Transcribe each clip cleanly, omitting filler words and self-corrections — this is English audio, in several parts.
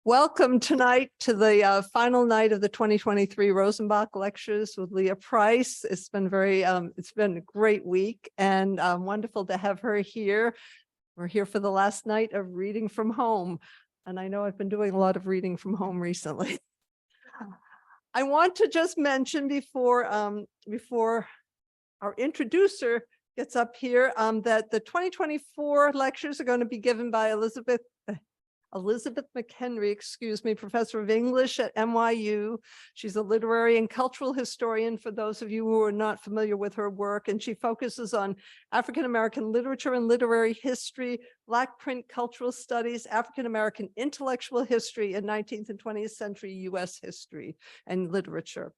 Welcome tonight to the final night of the 2023 Rosenbach lectures with Leah Price. It's been it's been a great week and wonderful to have her here. We're here for the last night of reading from home. And I know I've been doing a lot of reading from home recently. I want to just mention before our introducer gets up here that the 2024 lectures are going to be given by Elizabeth McHenry, professor of English at NYU. She's a literary and cultural historian, for those of you who are not familiar with her work, and she focuses on African-American literature and literary history, Black print cultural studies, African-American intellectual history, and 19th and 20th century US history and literature.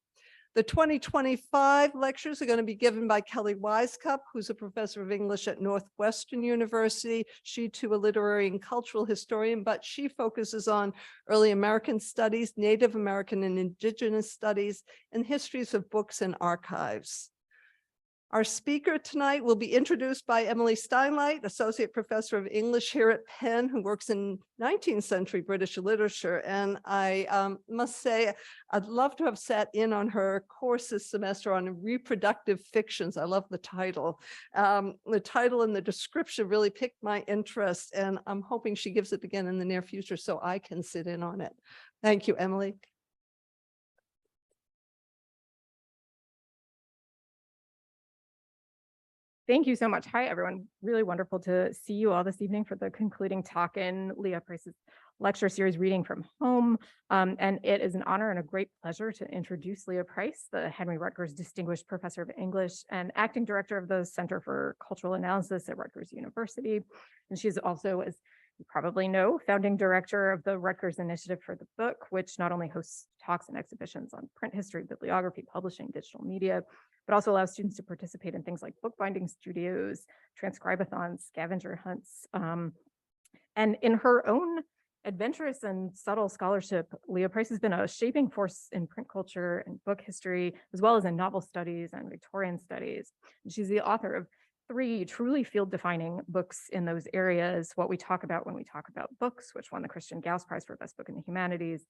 The 2025 lectures are going to be given by Kelly Wisecup, who's a professor of English at Northwestern University. She too a literary and cultural historian, but she focuses on early American studies, Native American and Indigenous studies, and histories of books and archives. Our speaker tonight will be introduced by Emily Steinlight, Associate Professor of English here at Penn, who works in 19th century British literature. And I must say, I'd love to have sat in on her course this semester on reproductive fictions. I love the title. The title and the description really piqued my interest, and I'm hoping she gives it again in the near future so I can sit in on it. Thank you, Emily. Thank you so much. Hi, everyone. Really wonderful to see you all this evening for the concluding talk in Leah Price's lecture series, Reading from Home. And it is an honor and a great pleasure to introduce Leah Price, the Henry Rutgers Distinguished Professor of English and Acting Director of the Center for Cultural Analysis at Rutgers University. And she's also, as you probably know, founding director of the Rutgers Initiative for the Book, which not only hosts talks and exhibitions on print history, bibliography, publishing, digital media, but also allows students to participate in things like bookbinding studios, transcribathons, scavenger hunts. And in her own adventurous and subtle scholarship, Leah Price has been a shaping force in print culture and book history, as well as in novel studies and Victorian studies. And she's the author of 3 truly field-defining books in those areas: What We Talk About When We Talk About Books, which won the Christian Gauss Prize for Best Book in the Humanities,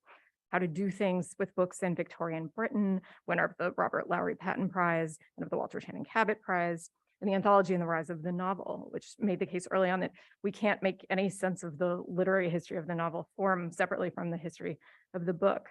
How to Do Things with Books in Victorian Britain, winner of the Robert Lowry Patton Prize and of the Walter Channing Cabot Prize, and the anthology and the rise of the novel, which made the case early on that we can't make any sense of the literary history of the novel form separately from the history of the book.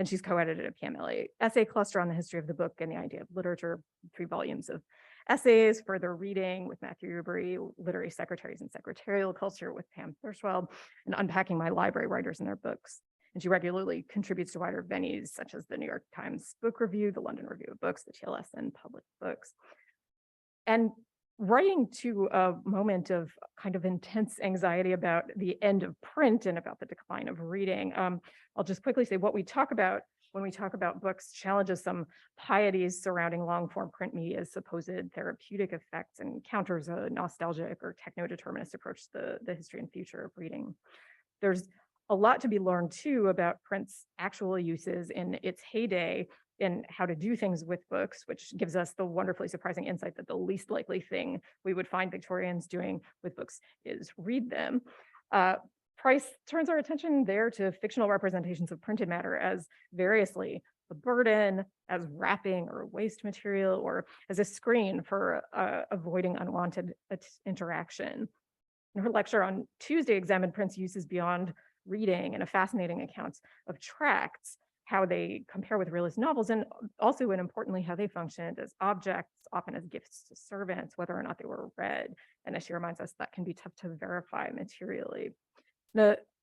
And she's co-edited a PMLA essay cluster on the history of the book and the idea of literature, 3 volumes of essays, further reading with Matthew Rubery, literary secretaries and secretarial culture with Pam Thirschwell, and unpacking my library writers and their books. And she regularly contributes to wider venues such as the New York Times Book Review, the London Review of Books, the TLS, and Public Books. And writing to a moment of kind of intense anxiety about the end of print and about the decline of reading, I'll just quickly say what we talk about when we talk about books challenges some pieties surrounding long-form print media's supposed therapeutic effects and counters a nostalgic or techno-determinist approach to the history and future of reading. There's a lot to be learned too about print's actual uses in its heyday in how to do things with books, which gives us the wonderfully surprising insight that the least likely thing we would find Victorians doing with books is read them. Price turns our attention there to fictional representations of printed matter as variously a burden, as wrapping or waste material, or as a screen for avoiding unwanted interaction. And her lecture on Tuesday examined print's uses beyond reading and a fascinating account of tracts, how they compare with realist novels, and also, and importantly, how they functioned as objects, often as gifts to servants, whether or not they were read. And as she reminds us, that can be tough to verify materially.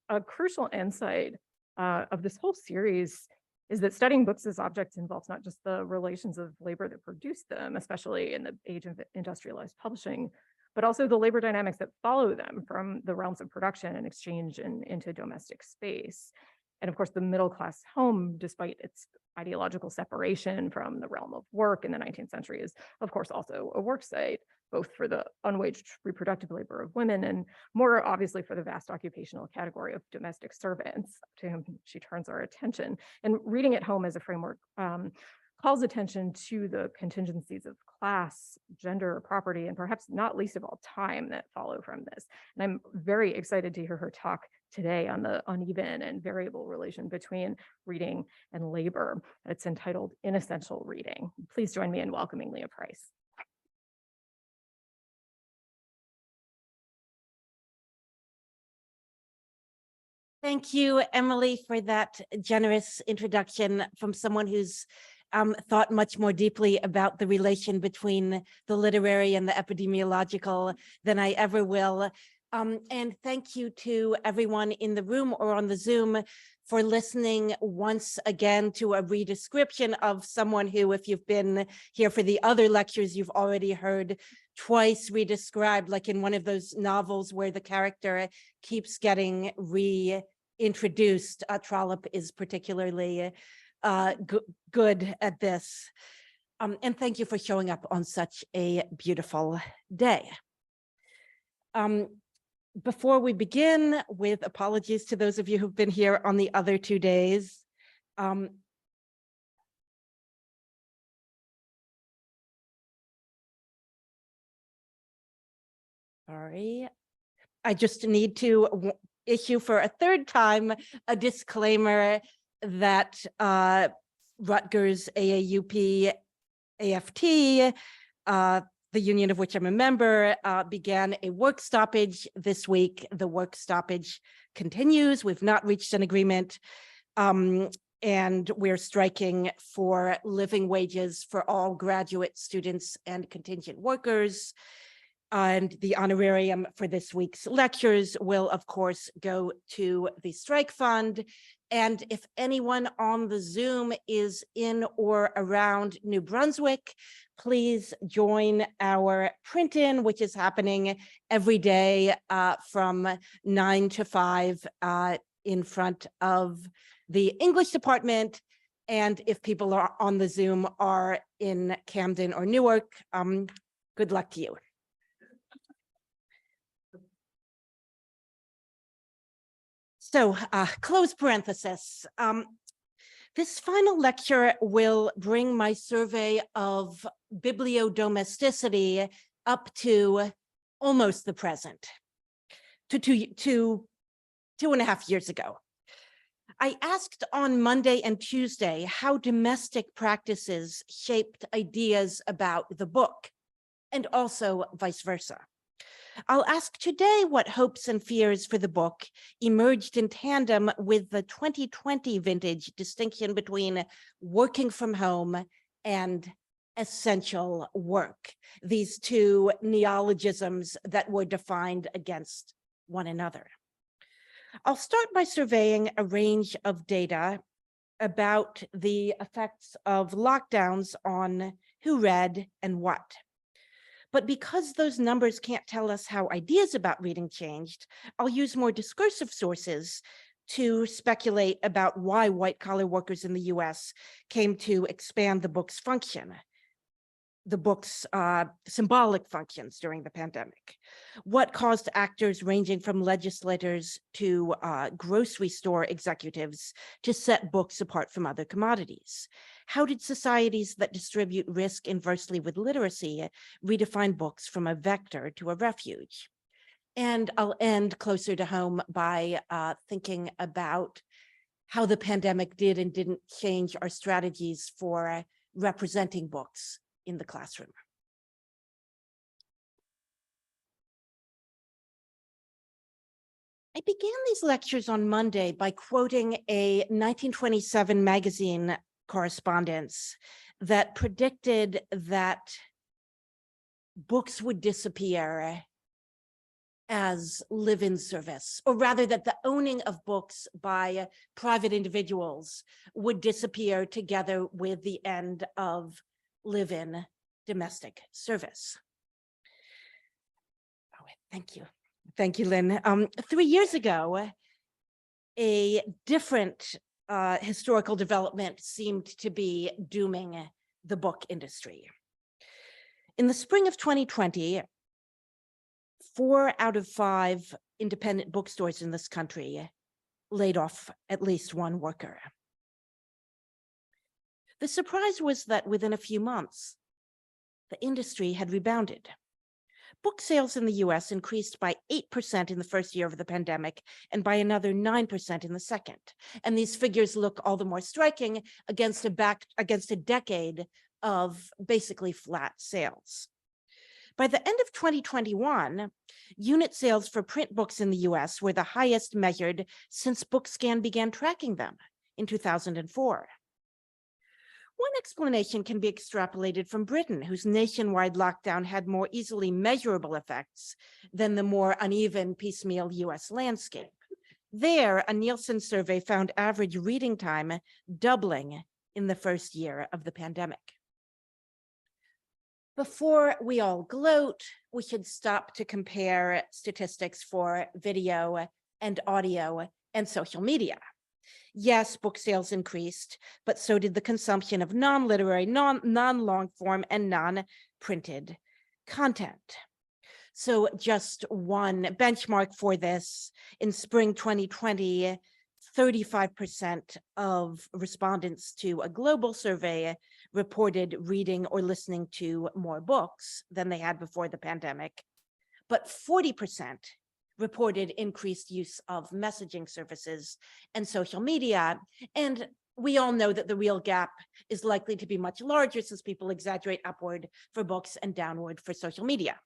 A crucial insight of this whole series is that studying books as objects involves not just the relations of labor that produced them, especially in the age of industrialized publishing, but also the labor dynamics that follow them from the realms of production and exchange and into domestic space. And of course, the middle-class home, despite its ideological separation from the realm of work in the 19th century, is of course also a work site, both for the unwaged reproductive labor of women and more obviously for the vast occupational category of domestic servants, to whom she turns our attention. And reading at home as a framework calls attention to the contingencies of class, gender, property, and perhaps not least of all time that follow from this. And I'm very excited to hear her talk today on the uneven and variable relation between reading and labor. It's entitled Inessential Reading. Please join me in welcoming Leah Price. Thank you, Emily, for that generous introduction from someone who's thought much more deeply about the relation between the literary and the epidemiological than I ever will. And thank you to everyone in the room or on the Zoom for listening once again to a redescription of someone who, if you've been here for the other lectures, you've already heard twice redescribed, like in one of those novels where the character keeps getting reintroduced. Trollope is particularly good at this. And thank you for showing up on such a beautiful day. Before we begin, with apologies to those of you who've been here on the other 2 days, sorry, I just need to issue for a third time a disclaimer that Rutgers, AAUP, AFT, the union of which I'm a member, began a work stoppage this week. The work stoppage continues. We've not reached an agreement, and we're striking for living wages for all graduate students and contingent workers. And the honorarium for this week's lectures will, of course, go to the strike fund. And if anyone on the Zoom is in or around New Brunswick, please join our print-in, which is happening every day from 9 to 5 in front of the English department. And if people are on the Zoom are in Camden or Newark, good luck to you. So close parenthesis. This final lecture will bring my survey of bibliodomesticity up to almost the present, to 2.5 years ago. I asked on Monday and Tuesday how domestic practices shaped ideas about the book, and also vice versa. I'll ask today what hopes and fears for the book emerged in tandem with the 2020 vintage distinction between working from home and essential work, these two neologisms that were defined against one another. I'll start by surveying a range of data about the effects of lockdowns on who read and what. But because those numbers can't tell us how ideas about reading changed, I'll use more discursive sources to speculate about why white-collar workers in the US came to expand the book's function, the book's symbolic functions during the pandemic. What caused actors ranging from legislators to grocery store executives to set books apart from other commodities? How did societies that distribute risk inversely with literacy redefine books from a vector to a refuge? And I'll end closer to home by thinking about how the pandemic did and didn't change our strategies for representing books in the classroom. I began these lectures on Monday by quoting a 1927 magazine correspondence that predicted that books would disappear as live-in service, or rather that the owning of books by private individuals would disappear together with the end of live-in domestic service. Oh, thank you. Thank you, Lynne. 3 years ago, a different historical development seemed to be dooming the book industry. In the spring of 2020, 4 out of 5 independent bookstores in this country laid off at least one worker. The surprise was that within a few months, the industry had rebounded. Book sales in the US increased by 8% in the first year of the pandemic and by another 9% in the second. And these figures look all the more striking against a decade of basically flat sales. By the end of 2021, unit sales for print books in the US were the highest measured since BookScan began tracking them in 2004. One explanation can be extrapolated from Britain, whose nationwide lockdown had more easily measurable effects than the more uneven piecemeal US landscape. There, a Nielsen survey found average reading time doubling in the first year of the pandemic. Before we all gloat, we should stop to compare statistics for video and audio and social media. Yes, book sales increased, but so did the consumption of non-literary, non-long form, and non-printed content. So just one benchmark for this, in spring 2020, 35% of respondents to a global survey reported reading or listening to more books than they had before the pandemic, but 40% reported increased use of messaging services and social media. And we all know that the real gap is likely to be much larger since people exaggerate upward for books and downward for social media.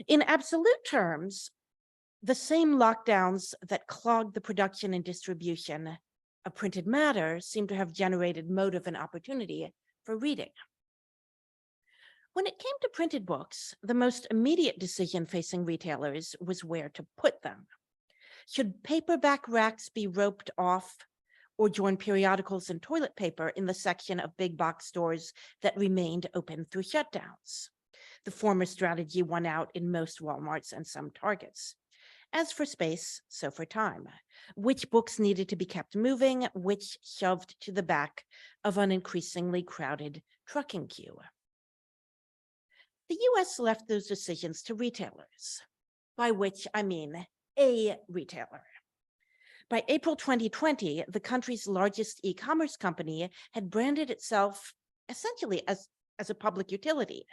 In absolute terms, the same lockdowns that clogged the production and distribution of printed matter seem to have generated motive and opportunity for reading. When it came to printed books, the most immediate decision facing retailers was where to put them. Should paperback racks be roped off or join periodicals and toilet paper in the section of big box stores that remained open through shutdowns? The former strategy won out in most Walmarts and some Targets. As for space, so for time. Which books needed to be kept moving, which shoved to the back of an increasingly crowded trucking queue. The US left those decisions to retailers, by which I mean a retailer. By April 2020, the country's largest e-commerce company had branded itself essentially as a public utility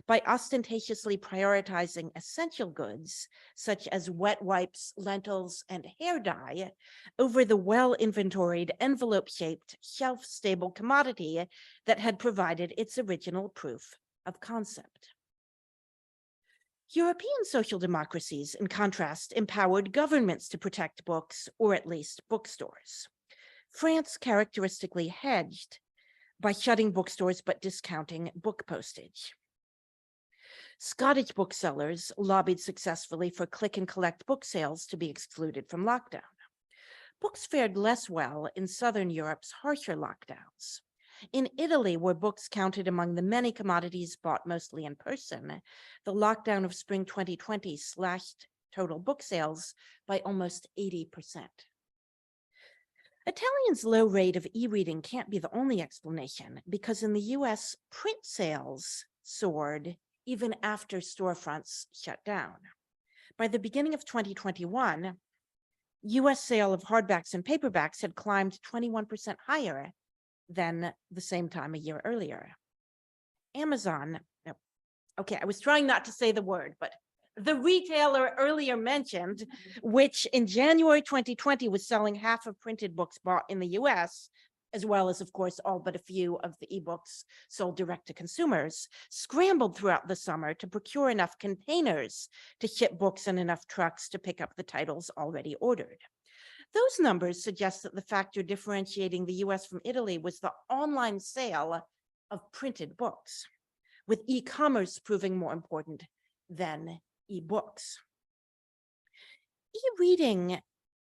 by ostentatiously prioritizing essential goods such as wet wipes, lentils, and hair dye over the well-inventoried, envelope-shaped, shelf-stable commodity that had provided its original proof of concept. European social democracies, in contrast, empowered governments to protect books, or at least bookstores. France characteristically hedged by shutting bookstores but discounting book postage. Scottish booksellers lobbied successfully for click and collect book sales to be excluded from lockdown. Books fared less well in Southern Europe's harsher lockdowns. In Italy, where books counted among the many commodities bought mostly in person, the lockdown of spring 2020 slashed total book sales by almost 80%. Italians' low rate of e-reading can't be the only explanation, because in the US, print sales soared even after storefronts shut down. By the beginning of 2021, US sale of hardbacks and paperbacks had climbed 21% higher than the same time a year earlier. Amazon, okay, I was trying not to say the word, but the retailer earlier mentioned, which in January 2020 was selling half of printed books bought in the US, as well as, of course, all but a few of the ebooks sold direct to consumers, scrambled throughout the summer to procure enough containers to ship books and enough trucks to pick up the titles already ordered. Those numbers suggest that the factor differentiating the US from Italy was the online sale of printed books, with e-commerce proving more important than e-books. E-reading,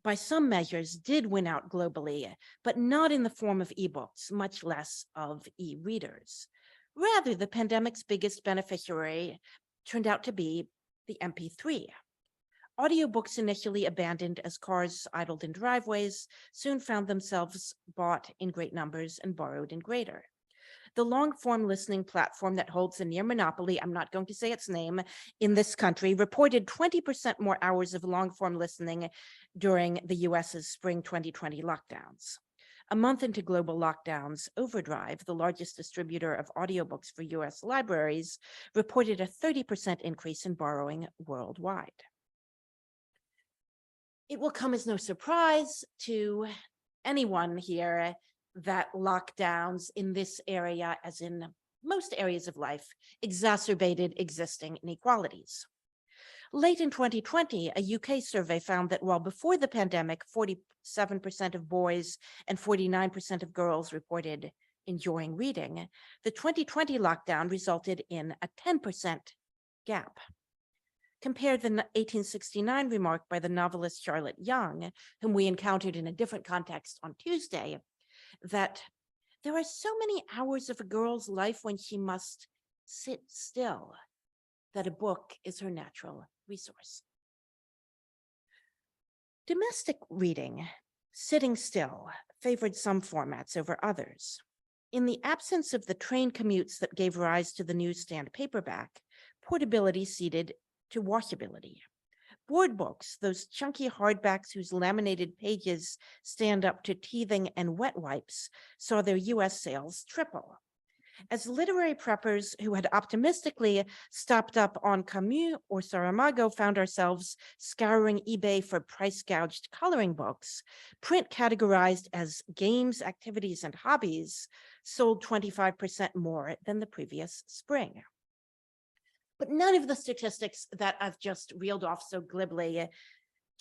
by some measures, did win out globally, but not in the form of e-books, much less of e-readers. Rather, the pandemic's biggest beneficiary turned out to be the MP3. Audiobooks, initially abandoned as cars idled in driveways, soon found themselves bought in great numbers and borrowed in greater. The long-form listening platform that holds a near monopoly, I'm not going to say its name, in this country, reported 20% more hours of long-form listening during the US's spring 2020 lockdowns. A month into global lockdowns, Overdrive, the largest distributor of audiobooks for US libraries, reported a 30% increase in borrowing worldwide. It will come as no surprise to anyone here that lockdowns in this area, as in most areas of life, exacerbated existing inequalities. Late in 2020, a UK survey found that while before the pandemic, 47% of boys and 49% of girls reported enjoying reading, the 2020 lockdown resulted in a 10% gap. Compare the 1869 remark by the novelist Charlotte Young, whom we encountered in a different context on Tuesday, that there are so many hours of a girl's life when she must sit still, that a book is her natural resource. Domestic reading, sitting still, favored some formats over others. In the absence of the train commutes that gave rise to the newsstand paperback, portability ceded to washability. Board books, those chunky hardbacks whose laminated pages stand up to teething and wet wipes, saw their US sales triple. As literary preppers who had optimistically stopped up on Camus or Saramago found ourselves scouring eBay for price-gouged coloring books, print categorized as games, activities, and hobbies sold 25% more than the previous spring. But none of the statistics that I've just reeled off so glibly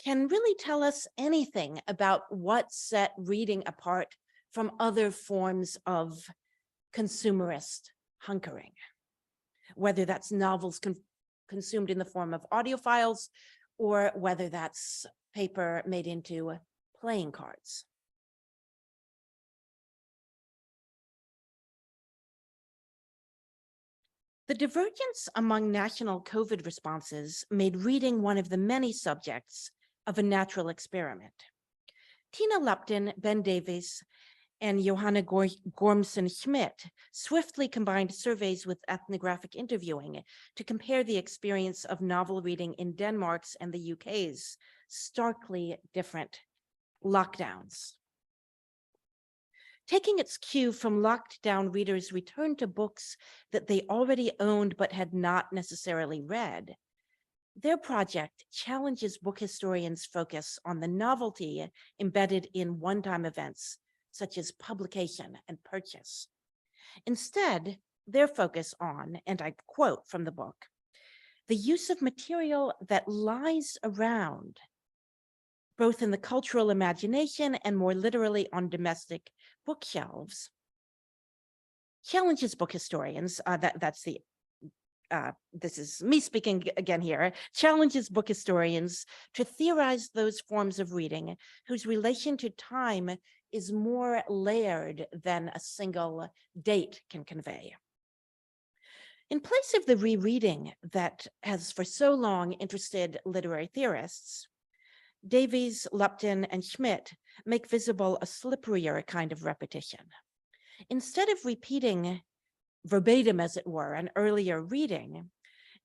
can really tell us anything about what set reading apart from other forms of consumerist hunkering, whether that's novels consumed in the form of audio files or whether that's paper made into playing cards. The divergence among national COVID responses made reading one of the many subjects of a natural experiment. Tina Lupton, Ben Davies, and Johanna Gormson-Schmidt swiftly combined surveys with ethnographic interviewing to compare the experience of novel reading in Denmark's and the UK's starkly different lockdowns. Taking its cue from locked down readers' return to books that they already owned but had not necessarily read, their project challenges book historians' focus on the novelty embedded in one-time events, such as publication and purchase. Instead, their focus on, and I quote from the book, the use of material that lies around, both in the cultural imagination and more literally on domestic bookshelves, challenges book historians, this is me speaking again here, challenges book historians to theorize those forms of reading whose relation to time is more layered than a single date can convey. In place of the rereading that has for so long interested literary theorists, Davies, Lupton, and Schmidt make visible a slipperier kind of repetition. Instead of repeating verbatim, as it were, an earlier reading,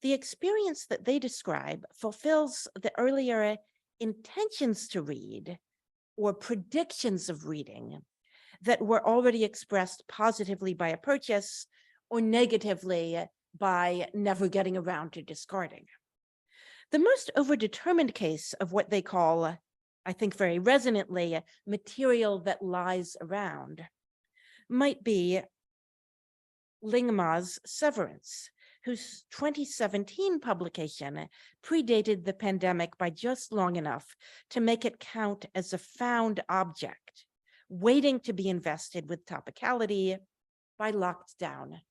the experience that they describe fulfills the earlier intentions to read or predictions of reading that were already expressed positively by a purchase or negatively by never getting around to discarding. The most overdetermined case of what they call, I think very resonantly, material that lies around might be Lingma's Severance, whose 2017 publication predated the pandemic by just long enough to make it count as a found object, waiting to be invested with topicality by locked down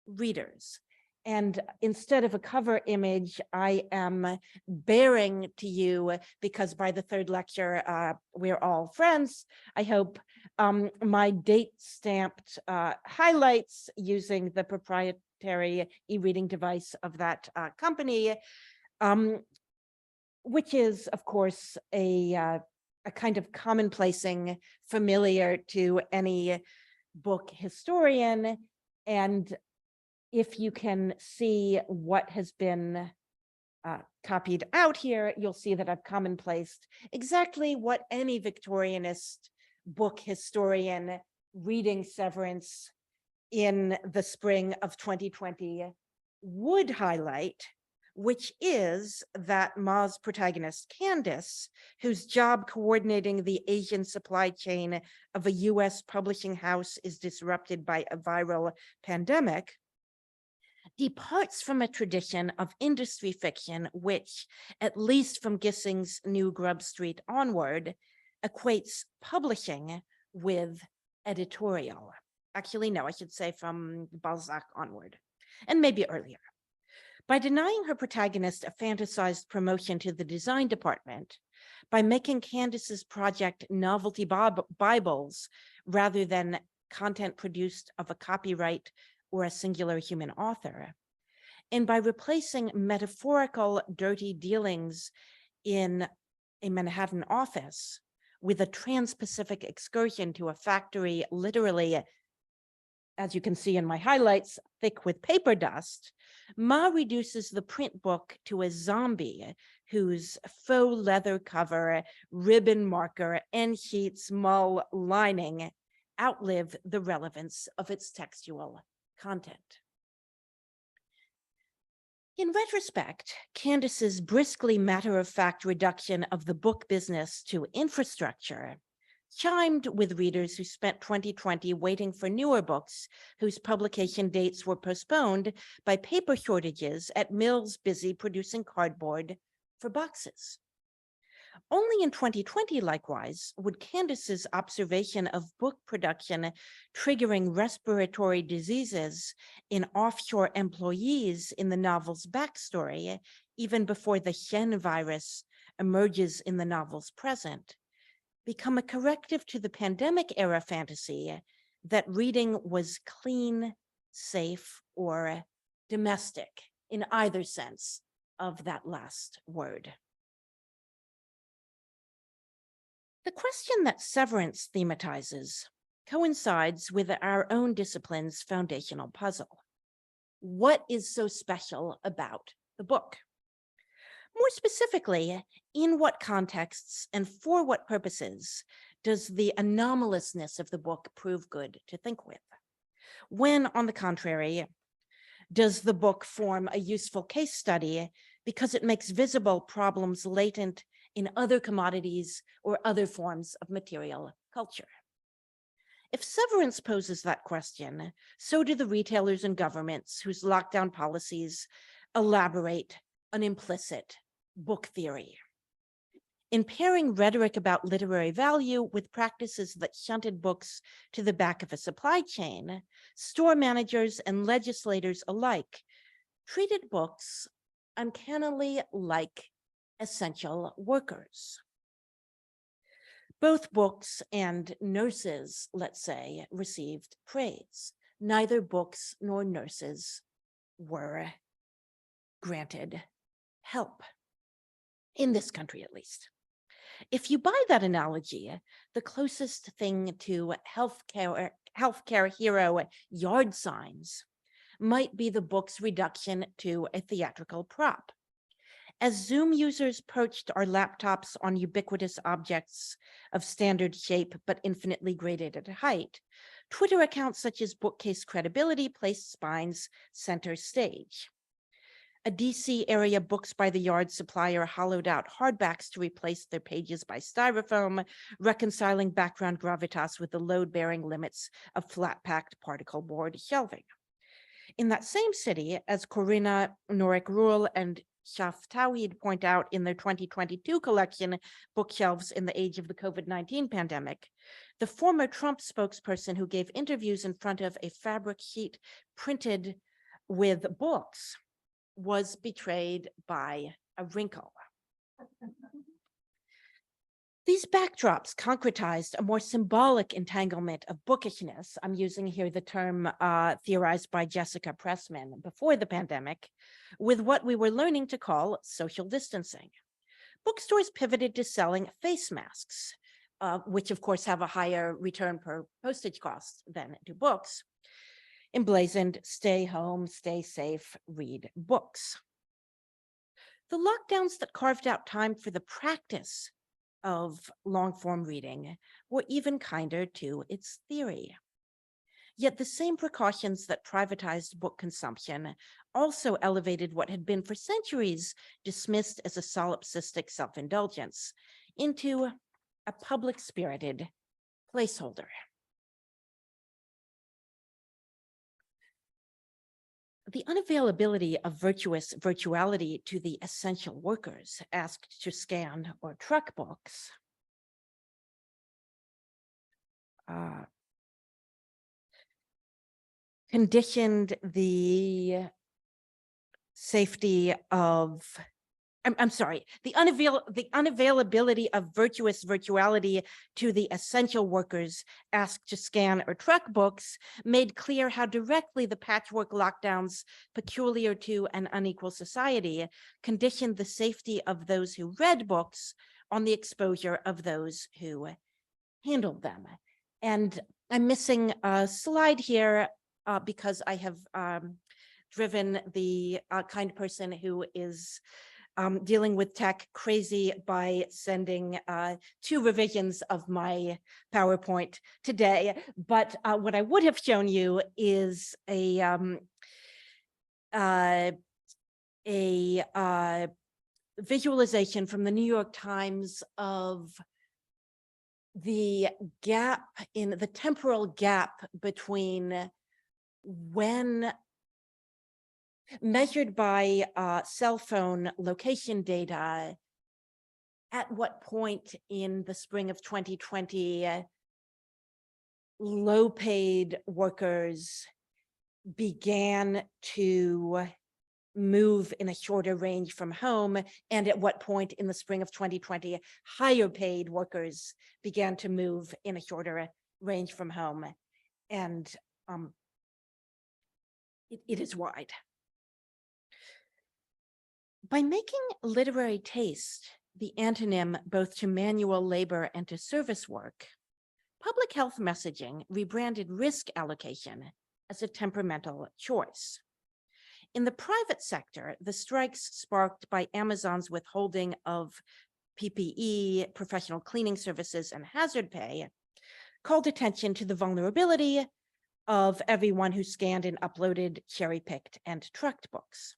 readers. And instead of a cover image, I am bearing to you, because by the third lecture, we're all friends, I hope, my date-stamped highlights using the proprietary e-reading device of that company, which is, of course, a kind of commonplacing familiar to any book historian. And if you can see what has been copied out here, you'll see that I've commonplaced exactly what any Victorianist book historian reading Severance in the spring of 2020 would highlight, which is that Ma's protagonist, Candace, whose job coordinating the Asian supply chain of a US publishing house is disrupted by a viral pandemic, departs from a tradition of industry fiction, which, at least from Gissing's New Grub Street onward, equates publishing with editorial. Actually, no, I should say from Balzac onward, and maybe earlier. By denying her protagonist a fantasized promotion to the design department, by making Candace's project novelty Bibles rather than content produced of a copyright or a singular human author, and by replacing metaphorical dirty dealings in a Manhattan office with a trans-Pacific excursion to a factory literally, as you can see in my highlights, thick with paper dust, Ma reduces the print book to a zombie whose faux leather cover, ribbon marker, end sheets, mull lining outlive the relevance of its textual content. In retrospect, Candace's briskly matter-of-fact reduction of the book business to infrastructure chimed with readers who spent 2020 waiting for newer books whose publication dates were postponed by paper shortages at mills busy producing cardboard for boxes. Only in 2020, likewise, would Candace's observation of book production triggering respiratory diseases in offshore employees in the novel's backstory, even before the Shen virus emerges in the novel's present, become a corrective to the pandemic era fantasy that reading was clean, safe, or domestic in either sense of that last word. The question that Severance thematizes coincides with our own discipline's foundational puzzle. What is so special about the book? More specifically, in what contexts and for what purposes does the anomalousness of the book prove good to think with? When, on the contrary, does the book form a useful case study because it makes visible problems latent in other commodities or other forms of material culture? If Severance poses that question, so do the retailers and governments whose lockdown policies elaborate an implicit book theory. In pairing rhetoric about literary value with practices that shunted books to the back of a supply chain, store managers and legislators alike treated books uncannily like essential workers. Both books and nurses, let's say, received praise. Neither books nor nurses were granted help, in this country at least. If you buy that analogy, the closest thing to healthcare hero yard signs might be the book's reduction to a theatrical prop. As Zoom users perched our laptops on ubiquitous objects of standard shape but infinitely graded at height, Twitter accounts such as Bookcase Credibility placed spines center stage. A DC area Books by the Yard supplier hollowed out hardbacks to replace their pages by styrofoam, reconciling background gravitas with the load-bearing limits of flat-packed particle board shelving. In that same city, as Corinna Norik-Ruhl and Shaf Tawhid point out in their 2022 collection, Bookshelves in the Age of the COVID-19 Pandemic, the former Trump spokesperson who gave interviews in front of a fabric sheet printed with books was betrayed by a wrinkle. These backdrops concretized a more symbolic entanglement of bookishness. I'm using here the term theorized by Jessica Pressman before the pandemic, with what we were learning to call social distancing. Bookstores pivoted to selling face masks, which of course have a higher return per postage cost than do books, emblazoned "Stay home, stay safe, read books." The lockdowns that carved out time for the practice of long-form reading or even kinder to its theory. Yet the same precautions that privatized book consumption also elevated what had been for centuries dismissed as a solipsistic self-indulgence into a public-spirited placeholder. The unavailability of virtuous virtuality to the essential workers asked to scan or truck books conditioned the safety of, I'm sorry, the unavailability of virtuous virtuality to the essential workers asked to scan or truck books made clear how directly the patchwork lockdowns peculiar to an unequal society conditioned the safety of those who read books on the exposure of those who handled them. And I'm missing a slide here because I have driven the kind person who is dealing with tech crazy by sending 2 revisions of my PowerPoint today. But what I would have shown you is a visualization from the New York Times of the gap in the temporal gap between when measured by cell phone location data, at what point in the spring of 2020, low-paid workers began to move in a shorter range from home, and at what point in the spring of 2020, higher paid workers began to move in a shorter range from home. And it is wide. By making literary taste the antonym both to manual labor and to service work, public health messaging rebranded risk allocation as a temperamental choice. In the private sector, the strikes sparked by Amazon's withholding of PPE, professional cleaning services, and hazard pay called attention to the vulnerability of everyone who scanned and uploaded, cherry-picked, and trucked books.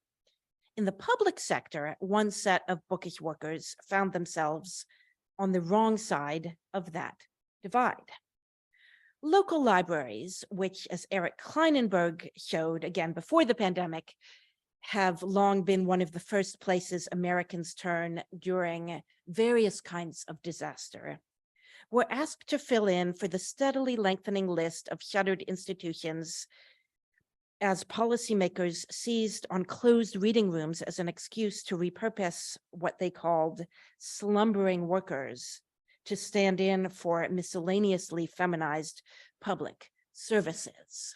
In the public sector, one set of bookish workers found themselves on the wrong side of that divide. Local libraries, which, as Eric Kleinenberg showed again before the pandemic, have long been one of the first places Americans turn during various kinds of disaster, were asked to fill in for the steadily lengthening list of shuttered institutions as policymakers seized on closed reading rooms as an excuse to repurpose what they called slumbering workers to stand in for miscellaneously feminized public services.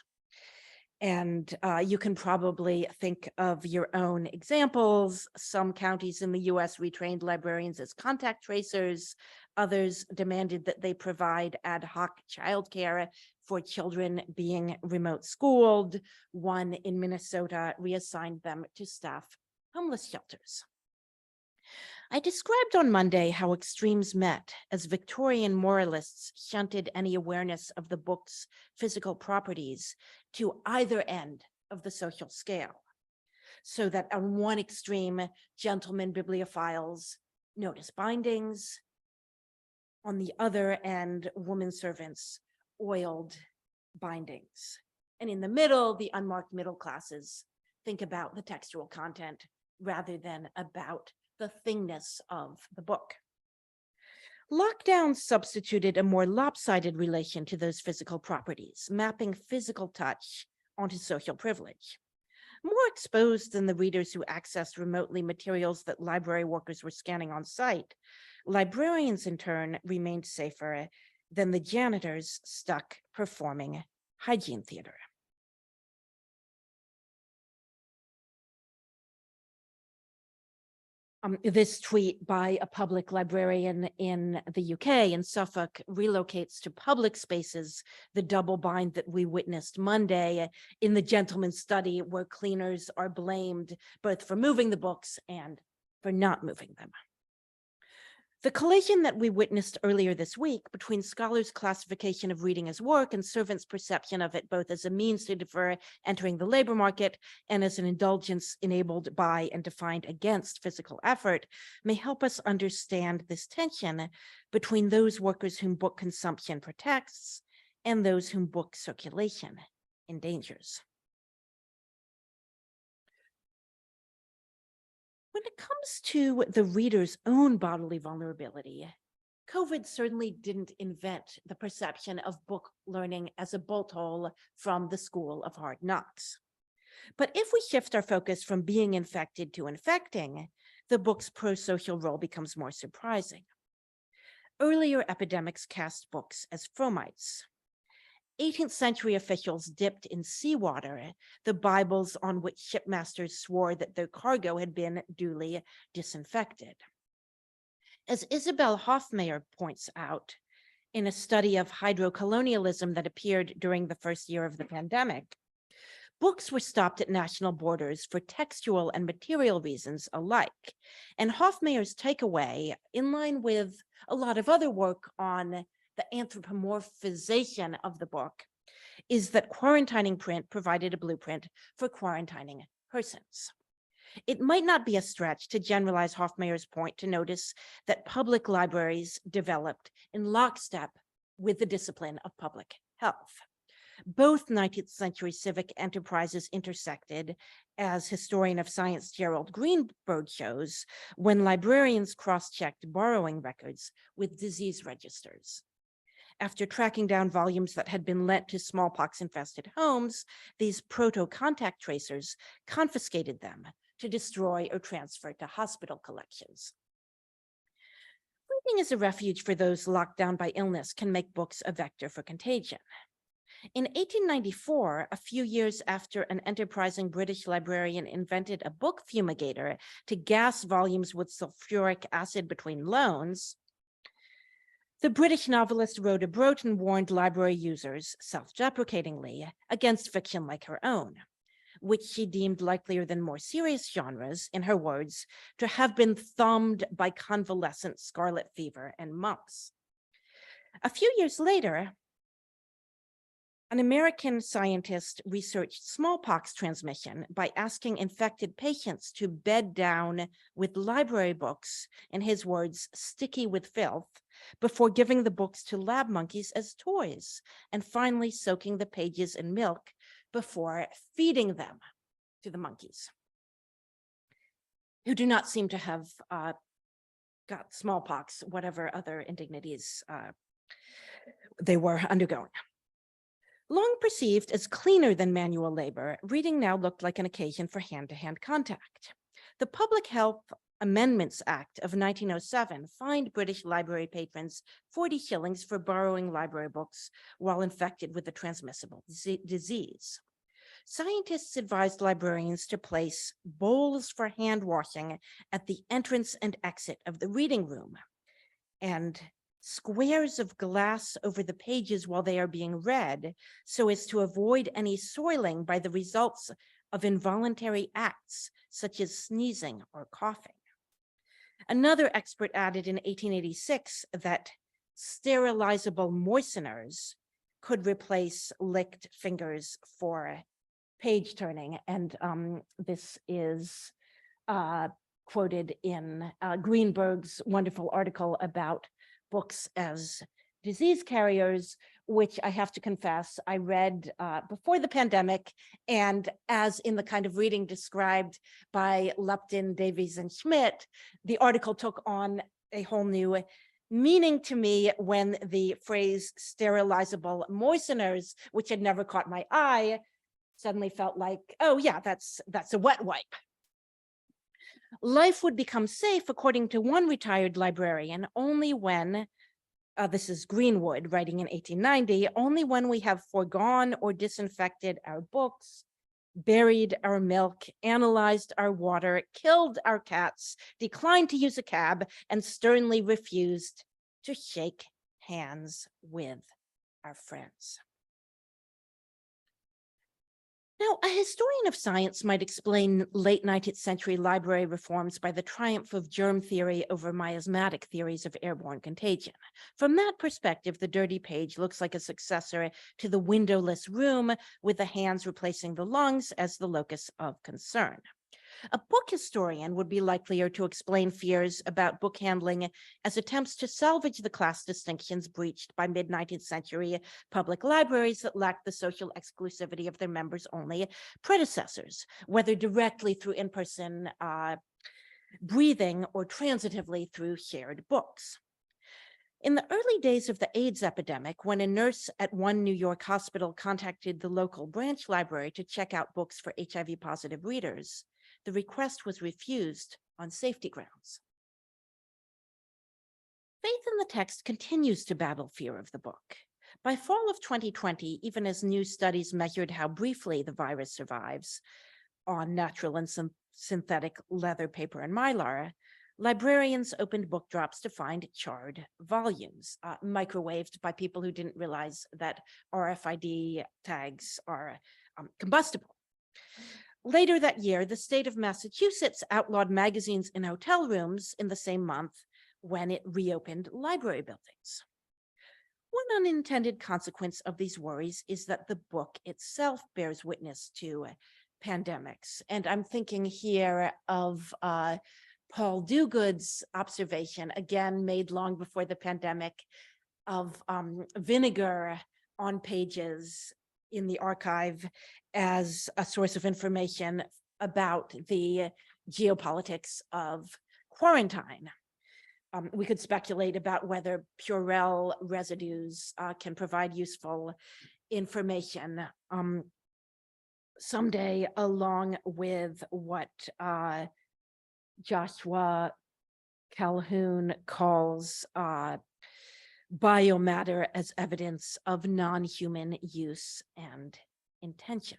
And you can probably think of your own examples. Some counties in the US retrained librarians as contact tracers. Others demanded that they provide ad hoc childcare for children being remote schooled. One in Minnesota reassigned them to staff homeless shelters. I described on Monday how extremes met as Victorian moralists shunted any awareness of the book's physical properties to either end of the social scale, so that on one extreme, gentlemen bibliophiles noticed bindings. On the other end, women servants oiled bindings. And in the middle, the unmarked middle classes think about the textual content rather than about the thingness of the book. Lockdown substituted a more lopsided relation to those physical properties, mapping physical touch onto social privilege. More exposed than the readers who accessed remotely materials that library workers were scanning on site, librarians in turn remained safer than the janitors stuck performing hygiene theater. This tweet by a public librarian in the UK in Suffolk relocates to public spaces the double bind that we witnessed Monday in the gentleman's study, where cleaners are blamed both for moving the books and for not moving them. The collision that we witnessed earlier this week between scholars' classification of reading as work and servants' perception of it both as a means to defer entering the labor market and as an indulgence enabled by and defined against physical effort may help us understand this tension between those workers whom book consumption protects and those whom book circulation endangers. When it comes to the reader's own bodily vulnerability, COVID certainly didn't invent the perception of book learning as a bolt hole from the school of hard knocks. But if we shift our focus from being infected to infecting, the book's pro-social role becomes more surprising. Earlier epidemics cast books as fomites. 18th century officials dipped in seawater the Bibles on which shipmasters swore that their cargo had been duly disinfected. As Isabel Hofmeyr points out in a study of hydrocolonialism that appeared during the first year of the pandemic, books were stopped at national borders for textual and material reasons alike. And Hofmeyr's takeaway, in line with a lot of other work on the anthropomorphization of the book, is that quarantining print provided a blueprint for quarantining persons. It might not be a stretch to generalize Hofmeyr's point to notice that public libraries developed in lockstep with the discipline of public health. Both 19th century civic enterprises intersected, as historian of science Gerald Greenberg shows, when librarians cross-checked borrowing records with disease registers. After tracking down volumes that had been lent to smallpox-infested homes, these proto-contact tracers confiscated them to destroy or transfer to hospital collections. Reading as a refuge for those locked down by illness can make books a vector for contagion. In 1894, a few years after an enterprising British librarian invented a book fumigator to gas volumes with sulfuric acid between loans, the British novelist Rhoda Broughton warned library users, self-deprecatingly, against fiction like her own, which she deemed likelier than more serious genres, in her words, to have been thumbed by convalescent scarlet fever and mumps. A few years later, an American scientist researched smallpox transmission by asking infected patients to bed down with library books, in his words, sticky with filth, before giving the books to lab monkeys as toys, and finally soaking the pages in milk before feeding them to the monkeys, who do not seem to have got smallpox, whatever other indignities they were undergoing. Long perceived as cleaner than manual labor, reading now looked like an occasion for hand-to-hand contact. The Public Health Amendments Act of 1907 fined British library patrons 40 shillings for borrowing library books while infected with a transmissible disease. Scientists advised librarians to place bowls for hand washing at the entrance and exit of the reading room, and squares of glass over the pages while they are being read, so as to avoid any soiling by the results of involuntary acts such as sneezing or coughing. Another expert added in 1886 that sterilizable moisteners could replace licked fingers for page turning, and this is quoted in Greenberg's wonderful article about books as disease carriers, which I have to confess, I read before the pandemic, and as in the kind of reading described by Lupton, Davies, and Schmidt, the article took on a whole new meaning to me when the phrase sterilizable moisteners, which had never caught my eye, suddenly felt like, oh yeah, that's a wet wipe. Life would become safe, according to one retired librarian, only when, this is Greenwood writing in 1890, only when we have foregone or disinfected our books, buried our milk, analyzed our water, killed our cats, declined to use a cab, and sternly refused to shake hands with our friends. Now, a historian of science might explain late 19th century library reforms by the triumph of germ theory over miasmatic theories of airborne contagion. From that perspective, the dirty page looks like a successor to the windowless room, with the hands replacing the lungs as the locus of concern. A book historian would be likelier to explain fears about book handling as attempts to salvage the class distinctions breached by mid-19th century public libraries that lacked the social exclusivity of their members-only predecessors, whether directly through in-person breathing or transitively through shared books. In the early days of the AIDS epidemic, when a nurse at one New York hospital contacted the local branch library to check out books for HIV-positive readers, the request was refused on safety grounds. Faith in the text continues to battle fear of the book. By fall of 2020, even as new studies measured how briefly the virus survives on natural and synthetic leather, paper, and mylar, librarians opened book drops to find charred volumes, microwaved by people who didn't realize that RFID tags are combustible. Later that year, the state of Massachusetts outlawed magazines in hotel rooms in the same month when it reopened library buildings. One unintended consequence of these worries is that the book itself bears witness to pandemics. And I'm thinking here of Paul Duguid's observation, again made long before the pandemic, of vinegar on pages in the archive as a source of information about the geopolitics of quarantine. We could speculate about whether Purell residues can provide useful information someday, along with what Joshua Calhoun calls biomatter as evidence of non-human use and intention.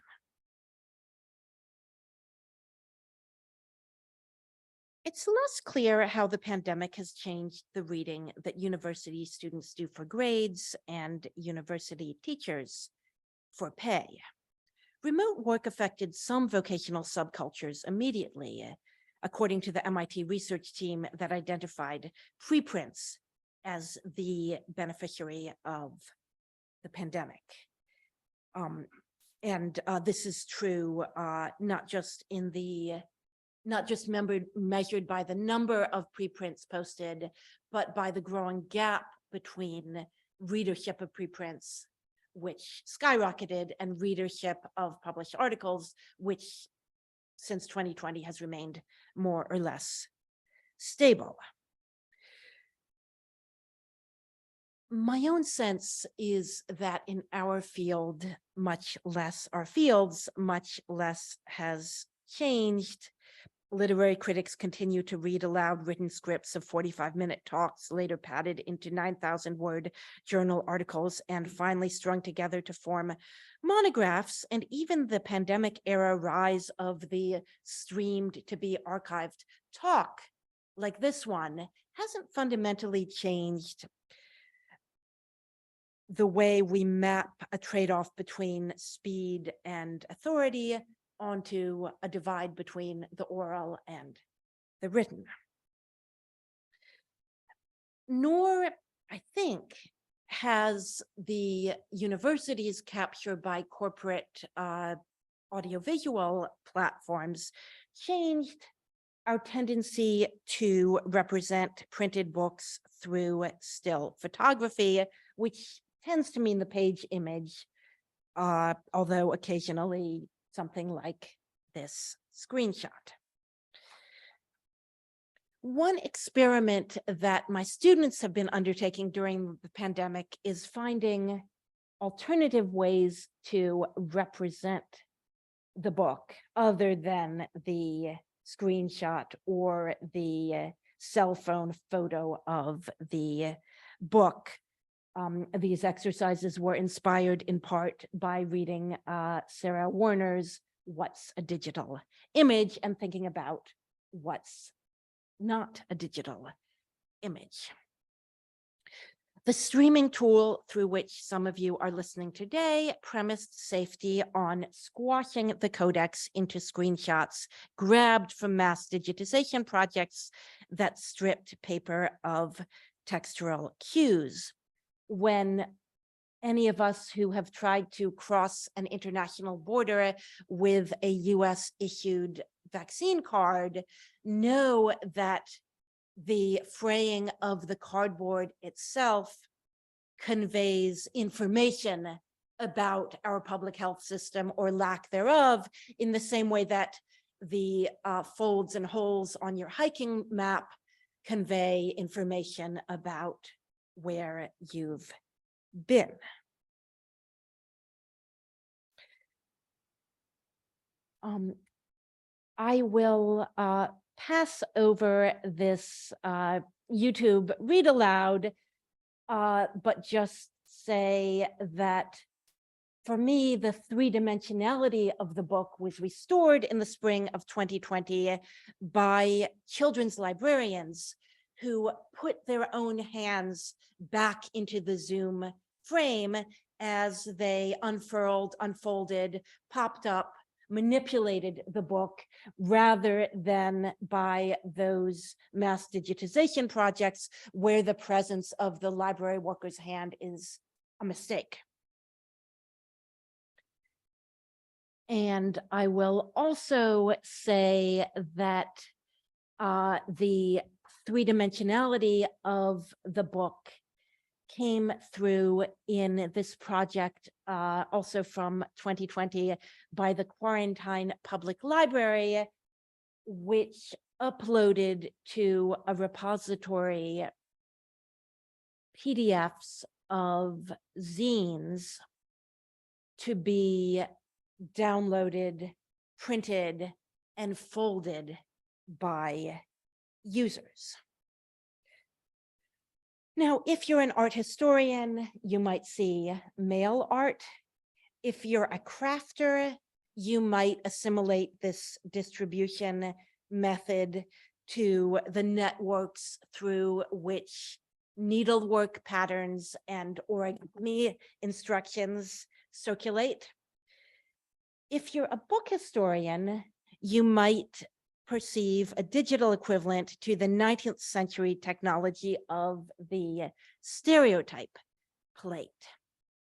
It's less clear how the pandemic has changed the reading that university students do for grades and university teachers for pay. Remote work affected some vocational subcultures immediately, according to the MIT research team that identified preprints as the beneficiary of the pandemic. This is true not just measured by the number of preprints posted, but by the growing gap between readership of preprints, which skyrocketed, and readership of published articles, which since 2020 has remained more or less stable. My own sense is that in our field, much less has changed. Literary critics continue to read aloud written scripts of 45-minute talks, later padded into 9,000-word journal articles, and finally strung together to form monographs. And even the pandemic era rise of the streamed to be archived talk, like this one, hasn't fundamentally changed the way we map a trade-off between speed and authority onto a divide between the oral and the written. Nor, I think, has the university's capture by corporate audiovisual platforms changed our tendency to represent printed books through still photography, which tends to mean the page image, although occasionally something like this screenshot. One experiment that my students have been undertaking during the pandemic is finding alternative ways to represent the book other than the screenshot or the cell phone photo of the book. These exercises were inspired in part by reading Sarah Warner's What's a Digital Image and thinking about what's not a digital image. The streaming tool through which some of you are listening today premised safety on squashing the codex into screenshots grabbed from mass digitization projects that stripped paper of textual cues. When any of us who have tried to cross an international border with a US issued vaccine card know that the fraying of the cardboard itself conveys information about our public health system or lack thereof, in the same way that the folds and holes on your hiking map convey information about where you've been. I will pass over this YouTube read aloud, but just say that for me, the three-dimensionality of the book was restored in the spring of 2020 by children's librarians who put their own hands back into the Zoom frame as they unfurled, unfolded, popped up, manipulated the book, rather than by those mass digitization projects where the presence of the library worker's hand is a mistake. And I will also say that the three-dimensionality of the book came through in this project, also from 2020, by the Quarantine Public Library, which uploaded to a repository PDFs of zines to be downloaded, printed, and folded by users. Now, if you're an art historian, you might see mail art. If you're a crafter, you might assimilate this distribution method to the networks through which needlework patterns and origami instructions circulate. If you're a book historian, you might perceive a digital equivalent to the 19th century technology of the stereotype plate,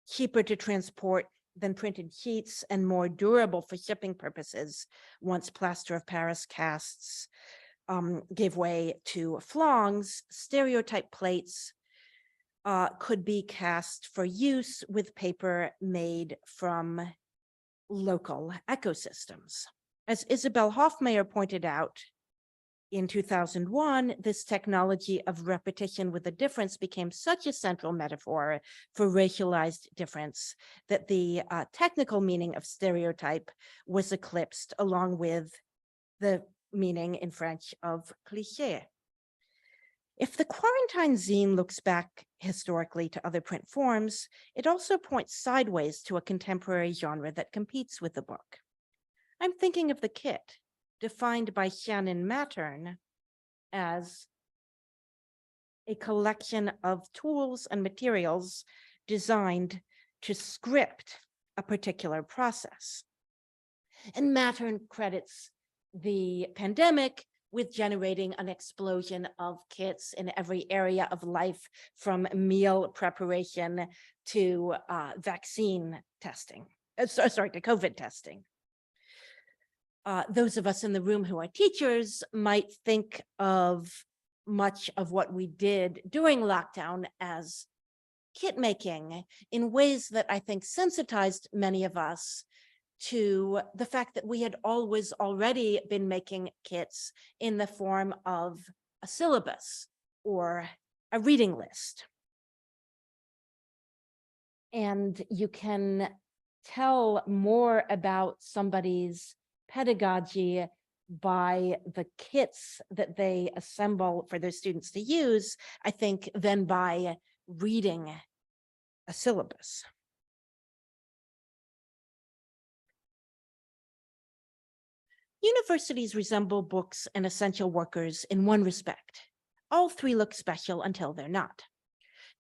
cheaper to transport than printed sheets and more durable for shipping purposes once plaster of Paris casts gave way to flongs. Stereotype plates could be cast for use with paper made from local ecosystems. As Isabel Hofmeyr pointed out in 2001, this technology of repetition with a difference became such a central metaphor for racialized difference that the technical meaning of stereotype was eclipsed, along with the meaning in French of cliché. If the Quarantine zine looks back historically to other print forms, it also points sideways to a contemporary genre that competes with the book. I'm thinking of the kit, defined by Shannon Mattern as a collection of tools and materials designed to script a particular process. And Mattern credits the pandemic with generating an explosion of kits in every area of life, from meal preparation to vaccine testing, to COVID testing. Those of us in the room who are teachers might think of much of what we did during lockdown as kit making in ways that I think sensitized many of us to the fact that we had always already been making kits in the form of a syllabus or a reading list. And you can tell more about somebody's pedagogy by the kits that they assemble for their students to use, I think, than by reading a syllabus. Universities resemble books and essential workers in one respect. All three look special until they're not.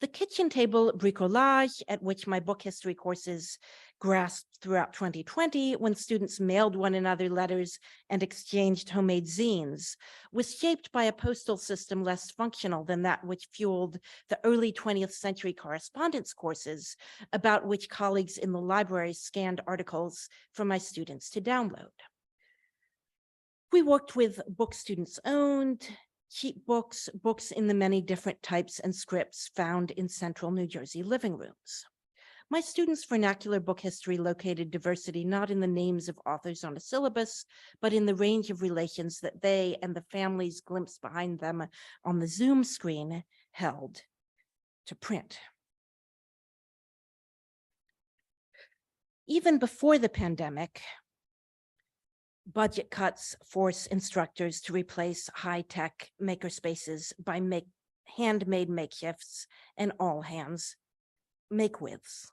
The kitchen table bricolage at which my book history courses grasped throughout 2020 when students mailed one another letters and exchanged homemade zines was shaped by a postal system less functional than that which fueled the early 20th century correspondence courses about which colleagues in the library scanned articles from my students to download. We worked with book students owned, cheap books, books in the many different types and scripts found in central New Jersey living rooms. My students' vernacular book history located diversity not in the names of authors on a syllabus, but in the range of relations that they and the families glimpsed behind them on the Zoom screen held to print. Even before the pandemic, budget cuts force instructors to replace high-tech makerspaces by handmade makeshifts and all hands make-withs.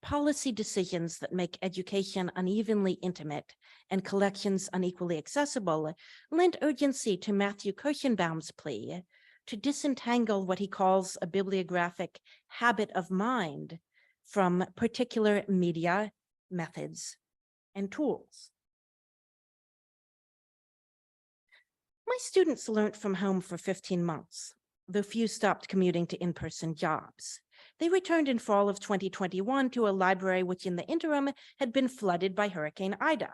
Policy decisions that make education unevenly intimate and collections unequally accessible lent urgency to Matthew Kirschenbaum's plea to disentangle what he calls a bibliographic habit of mind from particular media, methods, and tools. My students learned from home for 15 months, though few stopped commuting to in-person jobs. They returned in fall of 2021 to a library which in the interim had been flooded by Hurricane Ida,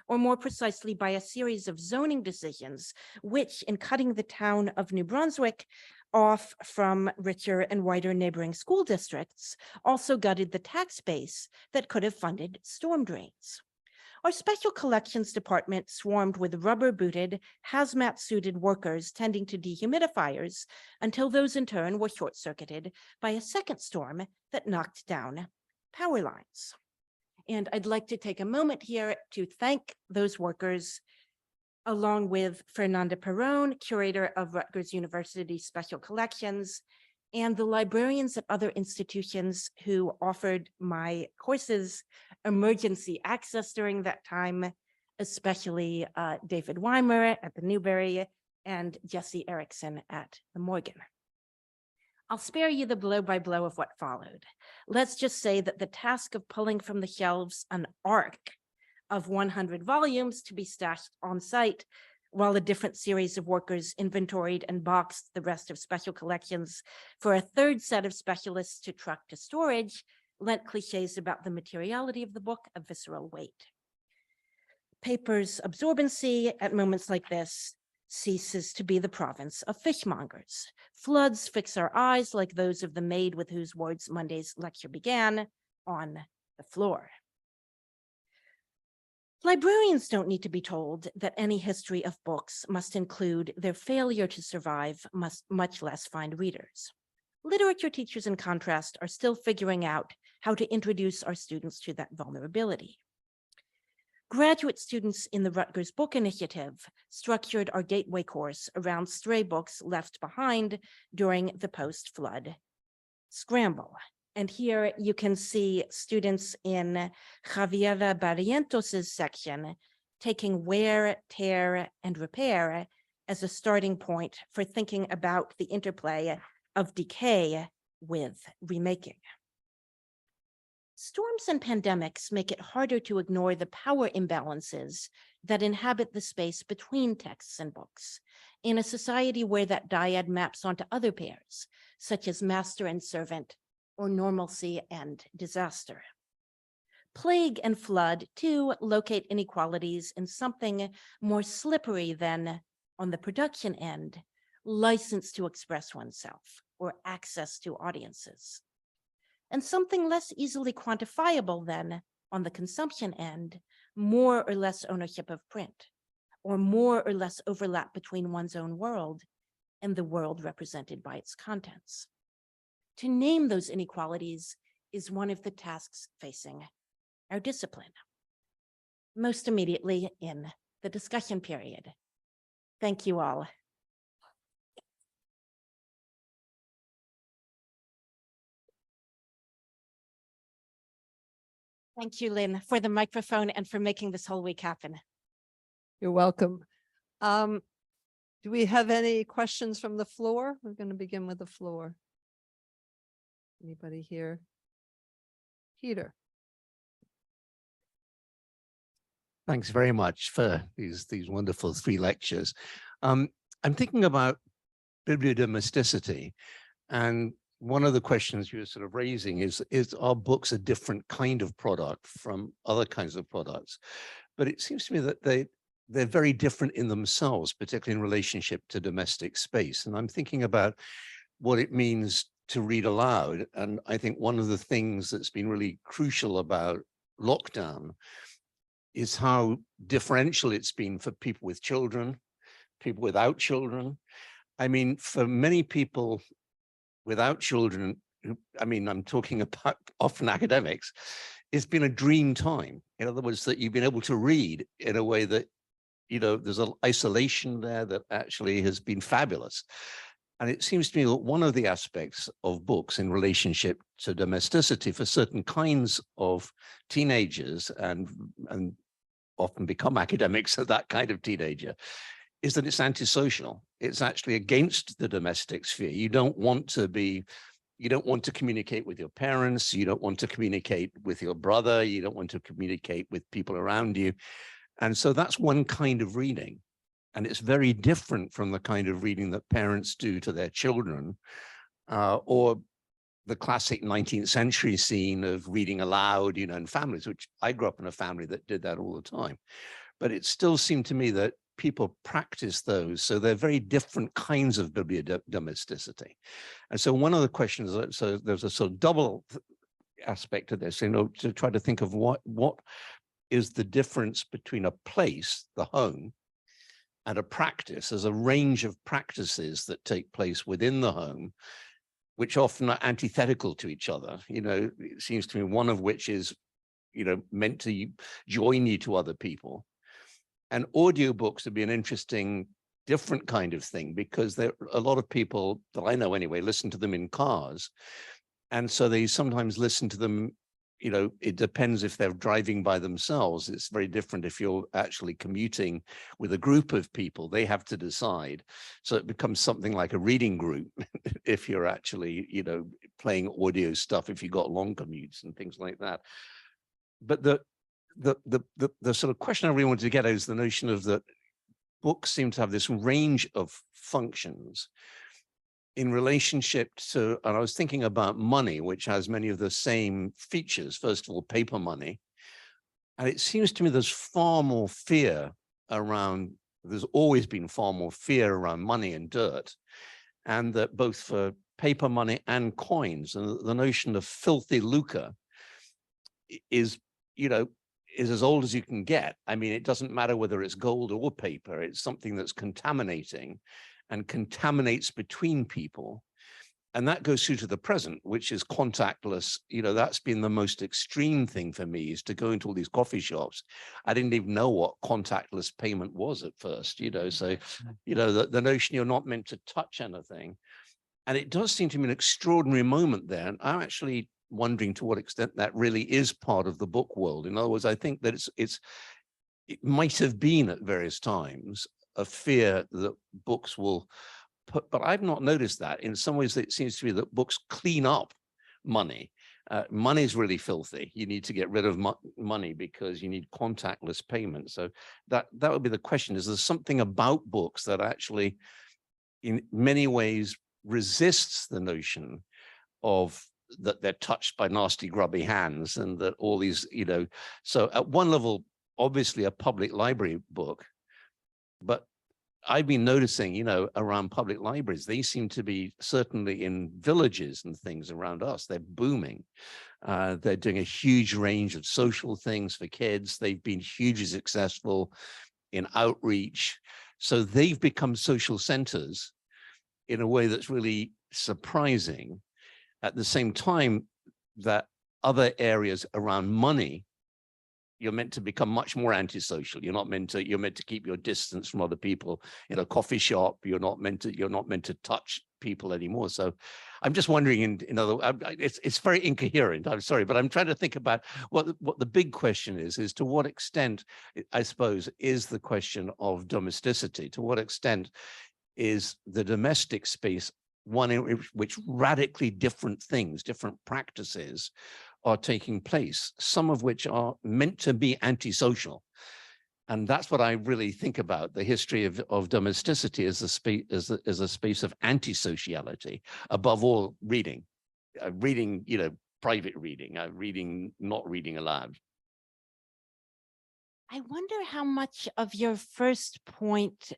or more precisely by a series of zoning decisions, which in cutting the town of New Brunswick off from richer and wider neighboring school districts, also gutted the tax base that could have funded storm drains. Our special collections department swarmed with rubber-booted, hazmat-suited workers tending to dehumidifiers until those in turn were short-circuited by a second storm that knocked down power lines. And I'd like to take a moment here to thank those workers, along with Fernanda Perrone, curator of Rutgers University Special Collections, and the librarians at other institutions who offered my courses emergency access during that time, especially David Weimer at the Newberry and Jesse Erickson at the Morgan. I'll spare you the blow-by-blow of what followed. Let's just say that the task of pulling from the shelves an arc of 100 volumes to be stashed on site while a different series of workers inventoried and boxed the rest of special collections for a third set of specialists to truck to storage, lent cliches about the materiality of the book a visceral weight. Paper's absorbency at moments like this ceases to be the province of fishmongers. Floods fix our eyes like those of the maid with whose words Monday's lecture began, on the floor. Librarians don't need to be told that any history of books must include their failure to survive, much less find readers. Literature teachers, in contrast, are still figuring out how to introduce our students to that vulnerability. Graduate students in the Rutgers Book Initiative structured our gateway course around stray books left behind during the post-flood scramble. And here you can see students in Javiera Barrientos' section taking wear, tear, and repair as a starting point for thinking about the interplay of decay with remaking. Storms and pandemics make it harder to ignore the power imbalances that inhabit the space between texts and books in a society where that dyad maps onto other pairs, such as master and servant, or normalcy and disaster. Plague and flood, too, locate inequalities in something more slippery than, on the production end, license to express oneself or access to audiences, and something less easily quantifiable than, on the consumption end, more or less ownership of print, or more or less overlap between one's own world and the world represented by its contents. To name those inequalities is one of the tasks facing our discipline, most immediately in the discussion period. Thank you all. Thank you, Lynn, for the microphone and for making this whole week happen. You're welcome. Do we have any questions from the floor? We're going to begin with the floor. Anybody here? Peter. Thanks very much for these wonderful 3 lectures. I'm thinking about bibliodomesticity, and one of the questions you're sort of raising is are books a different kind of product from other kinds of products? But it seems to me that they're very different in themselves, particularly in relationship to domestic space. And I'm thinking about what it means to read aloud. And I think one of the things that's been really crucial about lockdown is how differential it's been for people with children, people without children. I mean, for many people without children, I mean, I'm talking about often academics, it's been a dream time. In other words, that you've been able to read in a way that, you know, there's an isolation there that actually has been fabulous. And it seems to me that one of the aspects of books in relationship to domesticity for certain kinds of teenagers and often become academics of that kind of teenager is that it's antisocial. It's actually against the domestic sphere. You don't want to communicate with your parents. You don't want to communicate with your brother. You don't want to communicate with people around you. And so that's one kind of reading. And it's very different from the kind of reading that parents do to their children, or the classic 19th century scene of reading aloud, you know, in families, which I grew up in a family that did that all the time. But it still seemed to me that people practice those. So they're very different kinds of bibliodomesticity. And so one of the questions, so there's a sort of double aspect to this, you know, to try to think of what is the difference between a place, the home, and a practice. There's a range of practices that take place within the home, which often are antithetical to each other. You know, it seems to me one of which is, you know, meant to join you to other people. And audiobooks would be an interesting, different kind of thing, because there a lot of people that I know anyway, listen to them in cars. And so they sometimes listen to them, you know, it depends if they're driving by themselves. It's very different if you're actually commuting with a group of people. They have to decide. So it becomes something like a reading group if you're actually, you know, playing audio stuff, if you've got long commutes and things like that. But the sort of question I really wanted to get at is the notion of that books seem to have this range of functions in relationship to, and I was thinking about money, which has many of the same features. First of all, paper money. And it seems to me there's far more fear around, there's always been far more fear around money and dirt. And that both for paper money and coins, and the notion of filthy lucre is, you know, is as old as you can get. I mean, it doesn't matter whether it's gold or paper, it's something that's contaminating and contaminates between people. And that goes through to the present, which is contactless. You know, that's been the most extreme thing for me, is to go into all these coffee shops. I didn't even know what contactless payment was at first, you know, so, you know, the notion you're not meant to touch anything. And it does seem to me an extraordinary moment there. And I'm actually wondering to what extent that really is part of the book world. In other words, I think that it might have been at various times a fear that books will put, but I've not noticed that. In some ways, it seems to me that books clean up money. Money is really filthy. You need to get rid of money because you need contactless payment. So that would be the question. Is there something about books that actually, in many ways, resists the notion of that they're touched by nasty, grubby hands, and that all these, you know, so at one level, obviously a public library book, but I've been noticing, you know, around public libraries, they seem to be, certainly in villages and things around us, they're booming. They're doing a huge range of social things for kids. They've been hugely successful in outreach. So they've become social centers in a way that's really surprising. At the same time that other areas around money, you're meant to become much more antisocial. You're meant to keep your distance from other people. In a coffee shop, you're not meant to touch people anymore. So I'm just wondering, in other, it's very incoherent, I'm sorry, but I'm trying to think about what the big question is to what extent, I suppose, is the question of domesticity. To what extent is the domestic space one in which radically different things, different practices are taking place, some of which are meant to be antisocial. And that's what I really think about the history of domesticity as a space of antisociality, above all reading, private reading, reading, not reading aloud. I wonder how much of your first point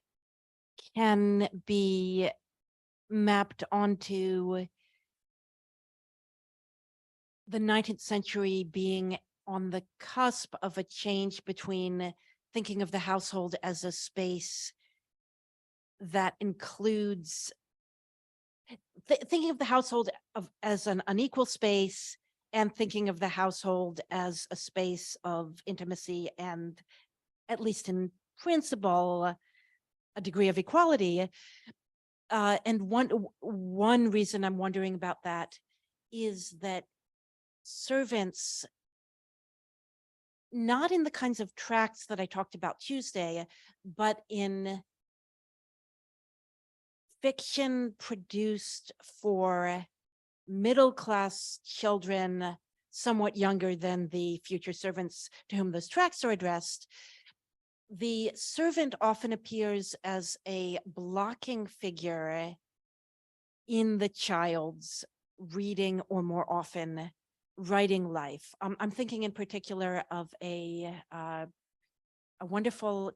can be mapped onto the 19th century being on the cusp of a change between thinking of the household as a space that includes thinking of the household as an unequal space, and thinking of the household as a space of intimacy and, at least in principle, a degree of equality. And one reason I'm wondering about that is that servants, not in the kinds of tracts that I talked about Tuesday, but in fiction produced for middle-class children, somewhat younger than the future servants to whom those tracts are addressed, the servant often appears as a blocking figure in the child's reading, or more often writing life. I'm thinking in particular of a wonderful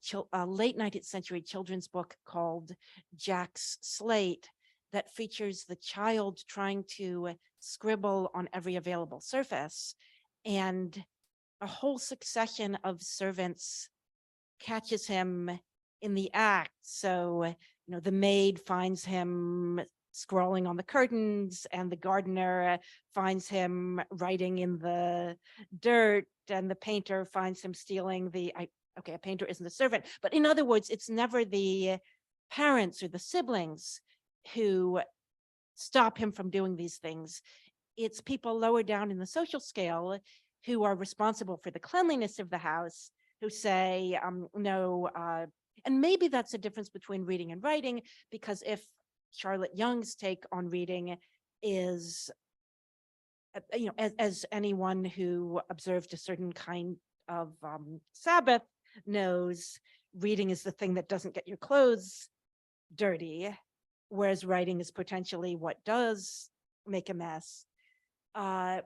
late 19th century children's book called Jack's Slate that features the child trying to scribble on every available surface, and a whole succession of servants catches him in the act. So, the maid finds him scrawling on the curtains, and the gardener finds him writing in the dirt, and the painter finds him stealing a painter isn't a servant, but in other words, it's never the parents or the siblings who stop him from doing these things. It's people lower down in the social scale who are responsible for the cleanliness of the house, who say, no, and maybe that's a difference between reading and writing, because if Charlotte Young's take on reading is, as anyone who observed a certain kind of Sabbath knows, reading is the thing that doesn't get your clothes dirty, whereas writing is potentially what does make a mess. But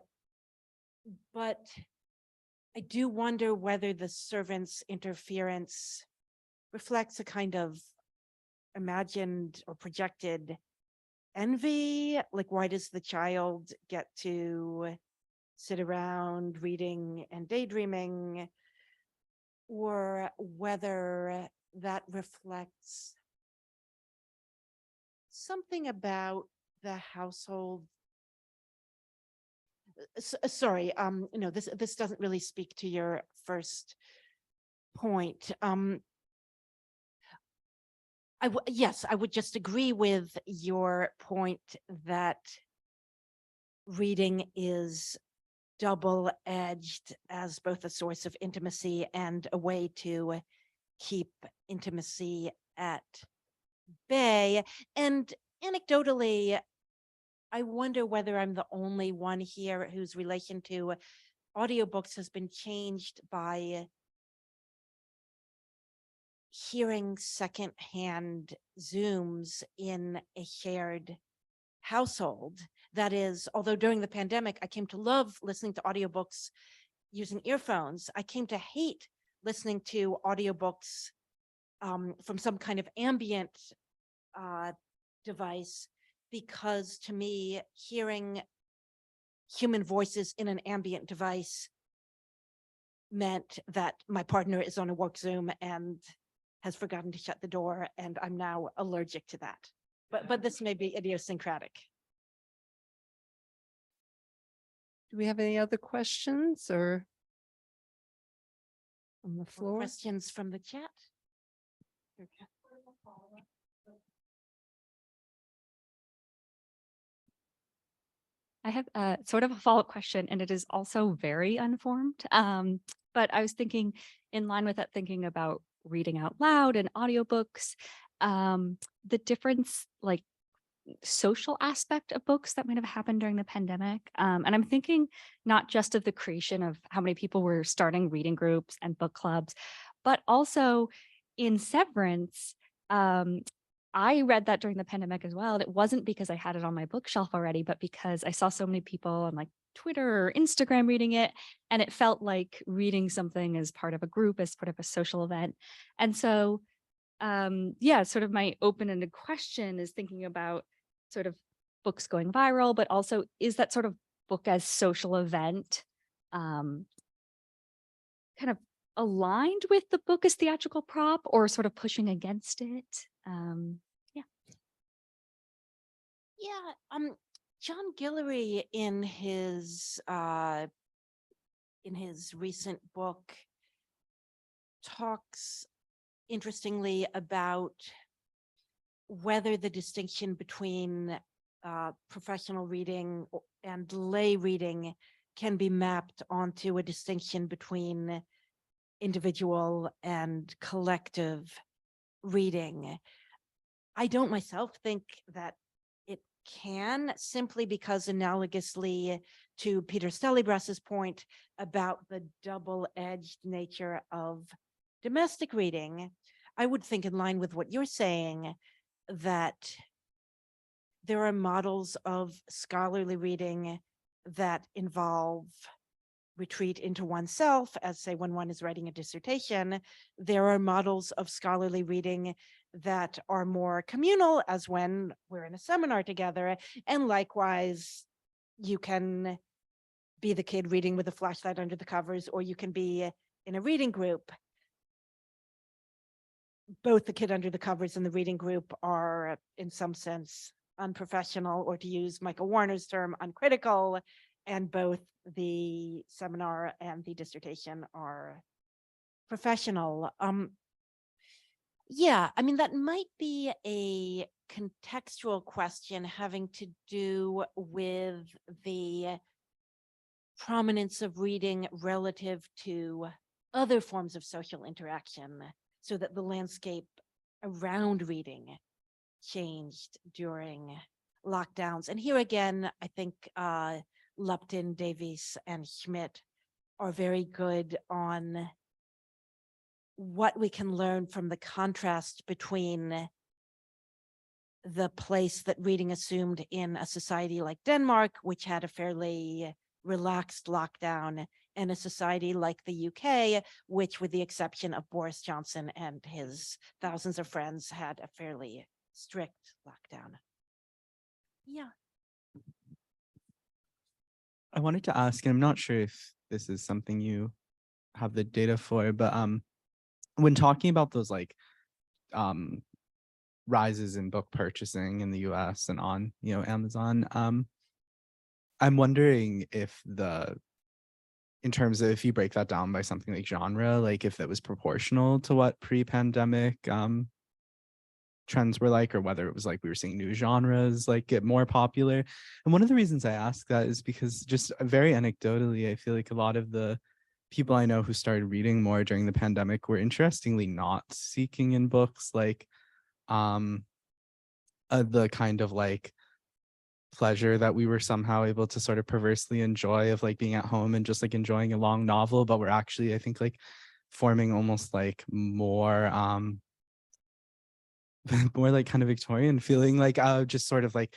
I do wonder whether the servant's interference reflects a kind of imagined or projected envy. Like, why does the child get to sit around reading and daydreaming? Or whether that reflects something about the household. Sorry, this doesn't really speak to your first point. Yes, I would just agree with your point that reading is double-edged as both a source of intimacy and a way to keep intimacy at bay. And anecdotally, I wonder whether I'm the only one here whose relation to audiobooks has been changed by hearing secondhand Zooms in a shared household. That is, although during the pandemic, I came to love listening to audiobooks using earphones, I came to hate listening to audiobooks from some kind of ambient device, because to me, hearing human voices in an ambient device meant that my partner is on a work Zoom and has forgotten to shut the door, and I'm now allergic to that. But this may be idiosyncratic. Do we have any other questions or on the Or floor? questions from the chat? I have sort of a follow-up question, and it is also very unformed. But I was thinking, in line with that, thinking about reading out loud and audiobooks, the difference, like social aspect of books that might have happened during the pandemic. And I'm thinking not just of the creation of how many people were starting reading groups and book clubs, but also in Severance. I read that during the pandemic as well. And it wasn't because I had it on my bookshelf already, but because I saw so many people on like Twitter or Instagram reading it. And it felt like reading something as part of a group, as part of a social event. And so, yeah, sort of my open-ended question is thinking about sort of books going viral, but also is that sort of book as social event kind of aligned with the book as theatrical prop or sort of pushing against it? Yeah. Yeah, John Guillory in his recent book talks interestingly about whether the distinction between professional reading and lay reading can be mapped onto a distinction between individual and collective reading. I don't myself think that it can, simply because analogously to Peter Stellibras's point about the double-edged nature of domestic reading, I would think in line with what you're saying that there are models of scholarly reading that involve retreat into oneself, as say when one is writing a dissertation. There are models of scholarly reading that are more communal, as when we're in a seminar together. And likewise, you can be the kid reading with a flashlight under the covers, or you can be in a reading group. Both the kid under the covers and the reading group are, in some sense, unprofessional, or to use Michael Warner's term, uncritical, and both the seminar and the dissertation are professional. Yeah, I mean, that might be a contextual question having to do with the prominence of reading relative to other forms of social interaction, so that the landscape around reading changed during lockdowns. And here again, I think Lupton, Davies, and Schmidt are very good on what we can learn from the contrast between the place that reading assumed in a society like Denmark, which had a fairly relaxed lockdown, and a society like the UK, which, with the exception of Boris Johnson and his thousands of friends, had a fairly strict lockdown. Yeah. I wanted to ask, and I'm not sure if this is something you have the data for, but when talking about those like rises in book purchasing in the US and on, Amazon, I'm wondering if in terms of if you break that down by something like genre, like if that was proportional to what pre-pandemic trends were like, or whether it was like we were seeing new genres like get more popular. And one of the reasons I ask that is because, just very anecdotally, I feel like a lot of the people I know who started reading more during the pandemic were interestingly not seeking in books like the kind of like pleasure that we were somehow able to sort of perversely enjoy of like being at home and just like enjoying a long novel, but we're actually, I think, like forming almost like more more like kind of Victorian feeling, like just sort of like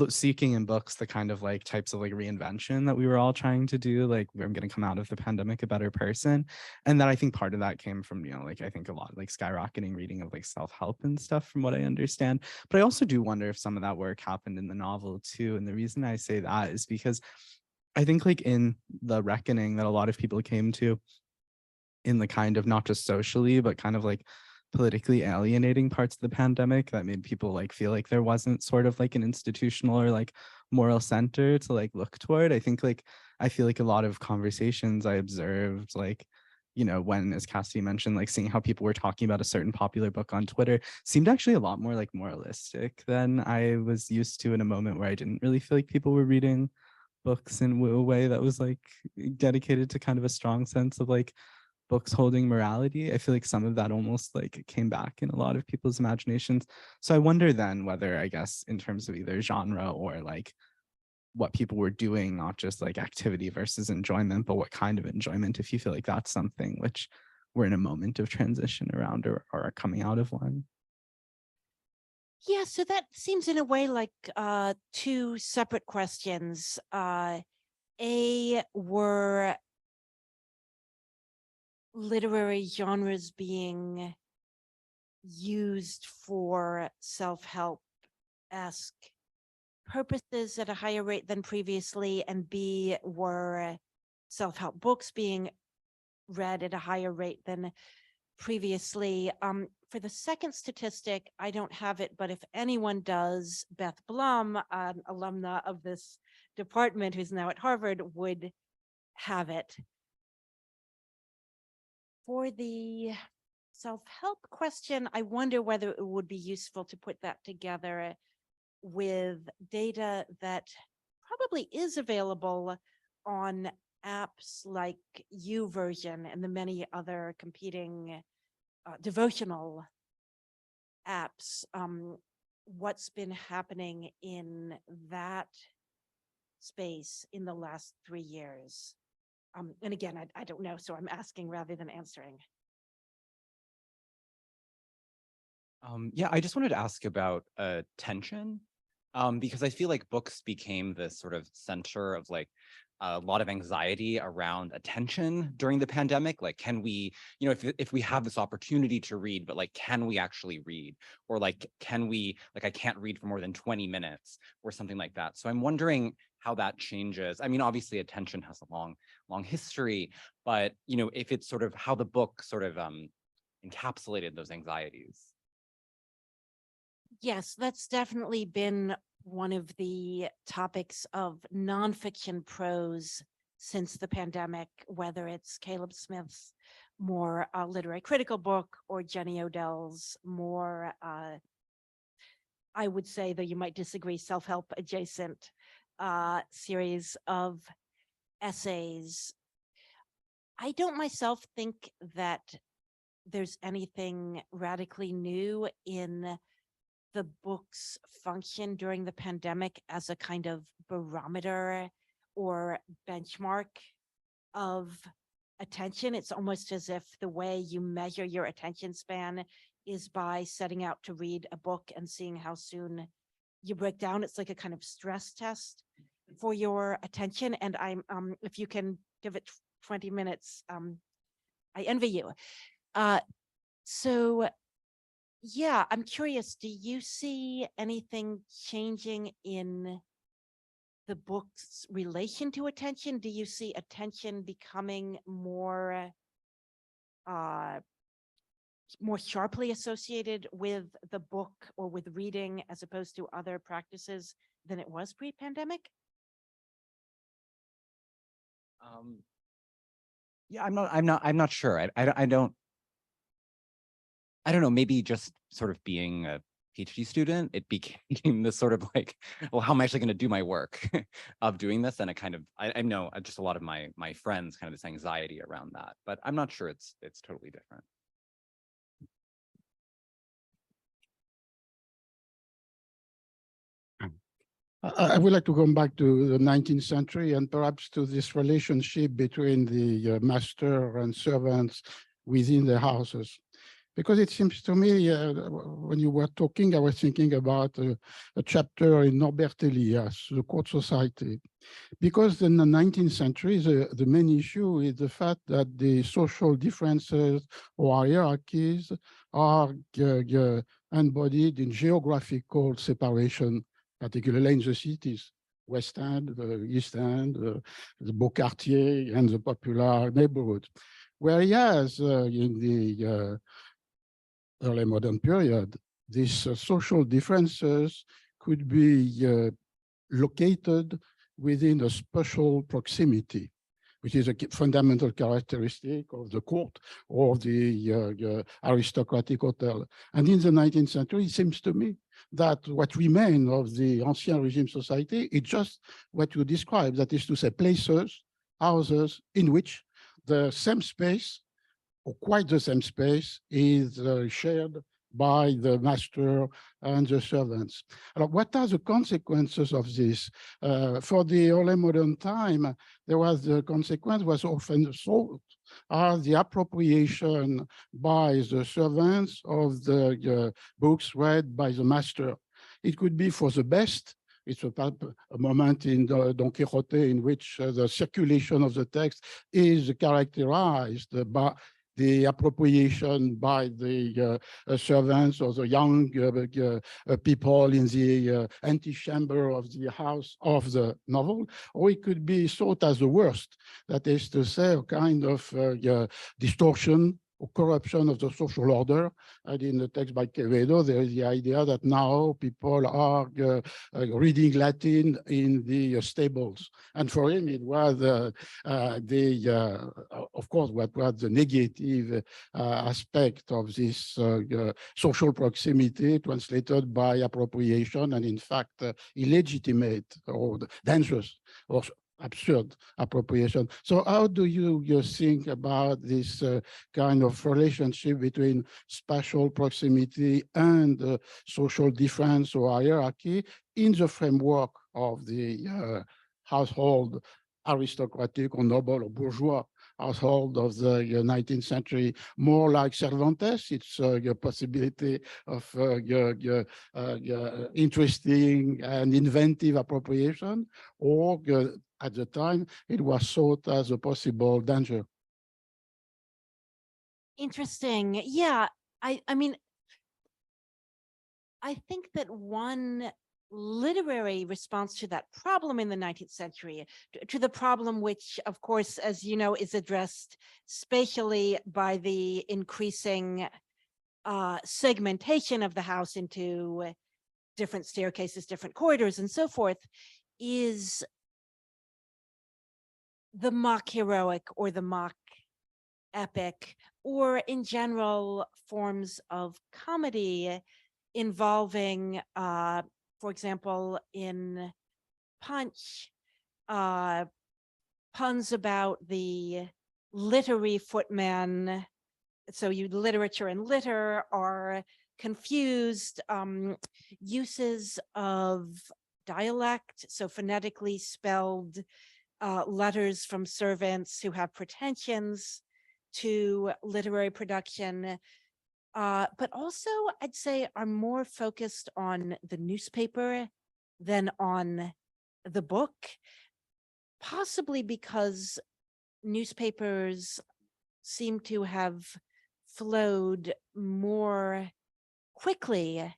seeking in books the kind of like types of like reinvention that we were all trying to do, like I'm going to come out of the pandemic a better person. And then I think part of that came from, like I think a lot like skyrocketing reading of like self-help and stuff, from what I understand. But I also do wonder if some of that work happened in the novel too. And the reason I say that is because I think like in the reckoning that a lot of people came to in the kind of not just socially, but kind of like politically alienating parts of the pandemic that made people like feel like there wasn't sort of like an institutional or like moral center to like look toward. I think like I feel like a lot of conversations I observed, like, when, as Cassie mentioned, like seeing how people were talking about a certain popular book on Twitter seemed actually a lot more like moralistic than I was used to in a moment where I didn't really feel like people were reading books in a way that was like dedicated to kind of a strong sense of like books holding morality. I feel like some of that almost like came back in a lot of people's imaginations. So I wonder then whether, I guess, in terms of either genre or like what people were doing, not just like activity versus enjoyment, but what kind of enjoyment, if you feel like that's something which we're in a moment of transition around or are coming out of one. Yeah, so that seems in a way like two separate questions. Were literary genres being used for self-help-esque purposes at a higher rate than previously, and B, were self-help books being read at a higher rate than previously? For the second statistic, I don't have it, but if anyone does, Beth Blum, an alumna of this department who's now at Harvard, would have it. For the self-help question, I wonder whether it would be useful to put that together with data that probably is available on apps like YouVersion and the many other competing devotional apps. What's been happening in that space in the last 3 years? And again, I don't know, so I'm asking rather than answering. Yeah, I just wanted to ask about attention, because I feel like books became this sort of center of like a lot of anxiety around attention during the pandemic. Like, can we, you know, if we have this opportunity to read, but like, can we actually read? Or like, can we, like, I can't read for more than 20 minutes or something like that. So I'm wondering how that changes. I mean, obviously attention has a long history, but, you know, if it's sort of how the book sort of encapsulated those anxieties. Yes, that's definitely been one of the topics of nonfiction prose since the pandemic, whether it's Caleb Smith's more literary critical book or Jenny Odell's more, I would say, though you might disagree, self-help adjacent series of essays. I don't myself think that there's anything radically new in the book's function during the pandemic as a kind of barometer or benchmark of attention. It's almost as if the way you measure your attention span is by setting out to read a book and seeing how soon you break down. It's like a kind of stress test for your attention. And I'm if you can give it 20 minutes, I envy you. So yeah, I'm curious, do you see anything changing in the book's relation to attention? Do you see attention becoming more sharply associated with the book or with reading as opposed to other practices than it was pre-pandemic? Yeah, I'm not sure. I don't know, maybe just sort of being a PhD student, it became this sort of like, well, how am I actually going to do my work of doing this? And it kind of, I know just a lot of my friends kind of this anxiety around that, but I'm not sure it's totally different. I would like to come back to the 19th century and perhaps to this relationship between the master and servants within the houses. Because it seems to me, when you were talking, I was thinking about a chapter in Norbert Elias, The Court Society. Because in the 19th century, the main issue is the fact that the social differences or hierarchies are embodied in geographical separation, particularly in the cities, West End, the East End, the Beau Quartier, and the popular neighborhood. Whereas in the early modern period, these social differences could be located within a spatial proximity, which is a fundamental characteristic of the court or the aristocratic hotel. And in the 19th century, it seems to me that what remains of the Ancien Regime society is just what you described, that is to say places, houses in which the same space or quite the same space is shared by the master and the servants. What are the consequences of this? For the early modern time, the consequence was often thought as the appropriation by the servants of the books read by the master. It could be for the best. It's a moment in Don Quixote in which the circulation of the text is characterized by the appropriation by the servants or the young people in the antechamber of the house of the novel, or it could be thought as the worst, that is to say, a kind of distortion or corruption of the social order. And in the text by Curator, there is the idea that now people are reading Latin in the stables. And for him, it was of course, what was the negative aspect of this social proximity translated by appropriation and in fact illegitimate or dangerous or absurd appropriation. So how do you think about this kind of relationship between spatial proximity and social difference or hierarchy in the framework of the household, aristocratic or noble or bourgeois household of the 19th century, more like Cervantes? It's your possibility of interesting and inventive appropriation, or at the time, it was thought as a possible danger. Interesting. Yeah, I mean, I think that one literary response to that problem in the 19th century, to the problem which, of course, as you know, is addressed spatially by the increasing segmentation of the house into different staircases, different corridors, and so forth, is the mock heroic or the mock epic, or in general forms of comedy involving, for example, in Punch, puns about the literary footman. So literature and litter are confused, uses of dialect, so phonetically spelled letters from servants who have pretensions to literary production, but also I'd say are more focused on the newspaper than on the book, possibly because newspapers seem to have flowed more quickly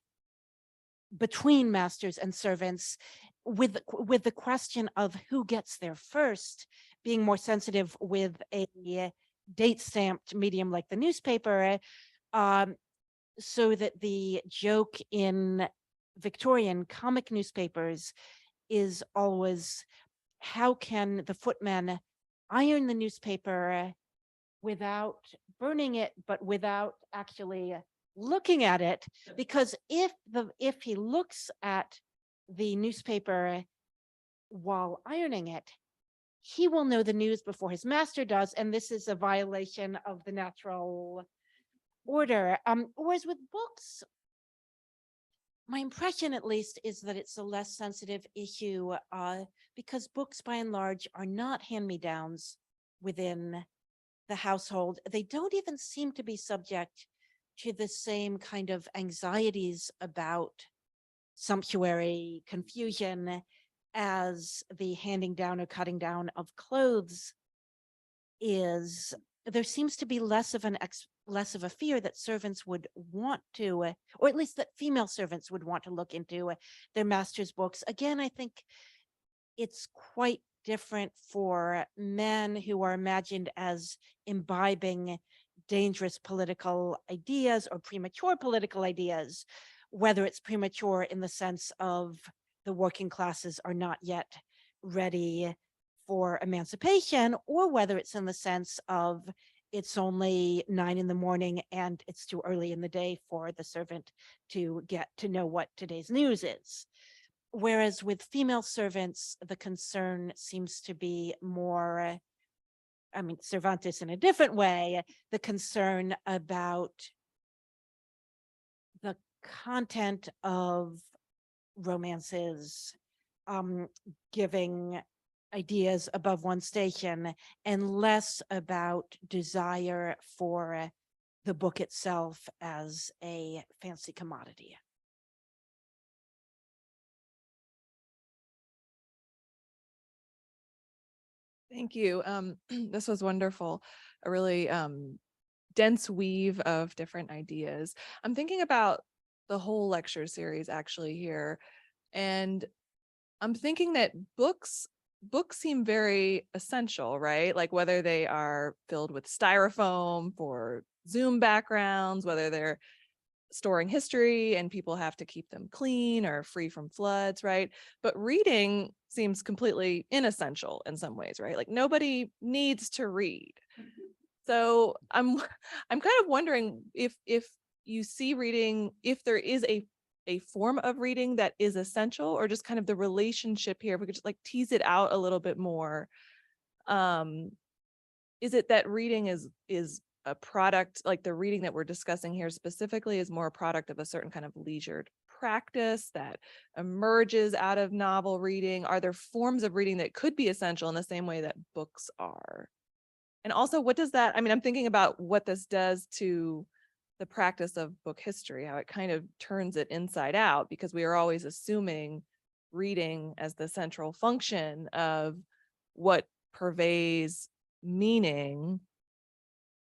between masters and servants, with the question of who gets there first being more sensitive with a date-stamped medium like the newspaper, so that the joke in Victorian comic newspapers is always, how can the footman iron the newspaper without burning it, but without actually looking at it? Because if he looks at the newspaper while ironing it, he will know the news before his master does, and this is a violation of the natural order. Whereas with books, my impression at least is that it's a less sensitive issue, because books by and large are not hand-me-downs within the household. They don't even seem to be subject to the same kind of anxieties about sumptuary confusion as the handing down or cutting down of clothes is. There seems to be less of a fear that servants would want to, or at least that female servants would want to look into their master's books. Again, I think it's quite different for men who are imagined as imbibing dangerous political ideas or premature political ideas, whether it's premature in the sense of the working classes are not yet ready for emancipation, or whether it's in the sense of it's only 9 a.m. and it's too early in the day for the servant to get to know what today's news is. Whereas with female servants, the concern seems to be more I mean, Cervantes in a different way, the concern about the content of romances, giving ideas above one station, and less about desire for the book itself as a fancy commodity. Thank you. This was wonderful. A really dense weave of different ideas. I'm thinking about the whole lecture series actually here, and I'm thinking that books seem very essential, right? Like whether they are filled with styrofoam for Zoom backgrounds, whether they're storing history and people have to keep them clean or free from floods, right? But reading seems completely inessential in some ways, right? Like nobody needs to read. So I'm kind of wondering if you see reading, if there is a form of reading that is essential, or just kind of the relationship here, if we could just like tease it out a little bit more. Is it that reading is a product, like the reading that we're discussing here specifically is more a product of a certain kind of leisured practice that emerges out of novel reading? Are there forms of reading that could be essential in the same way that books are? And also, what does that, I mean, I'm thinking about what this does to the practice of book history, how it kind of turns it inside out, because we are always assuming reading as the central function of what purveys meaning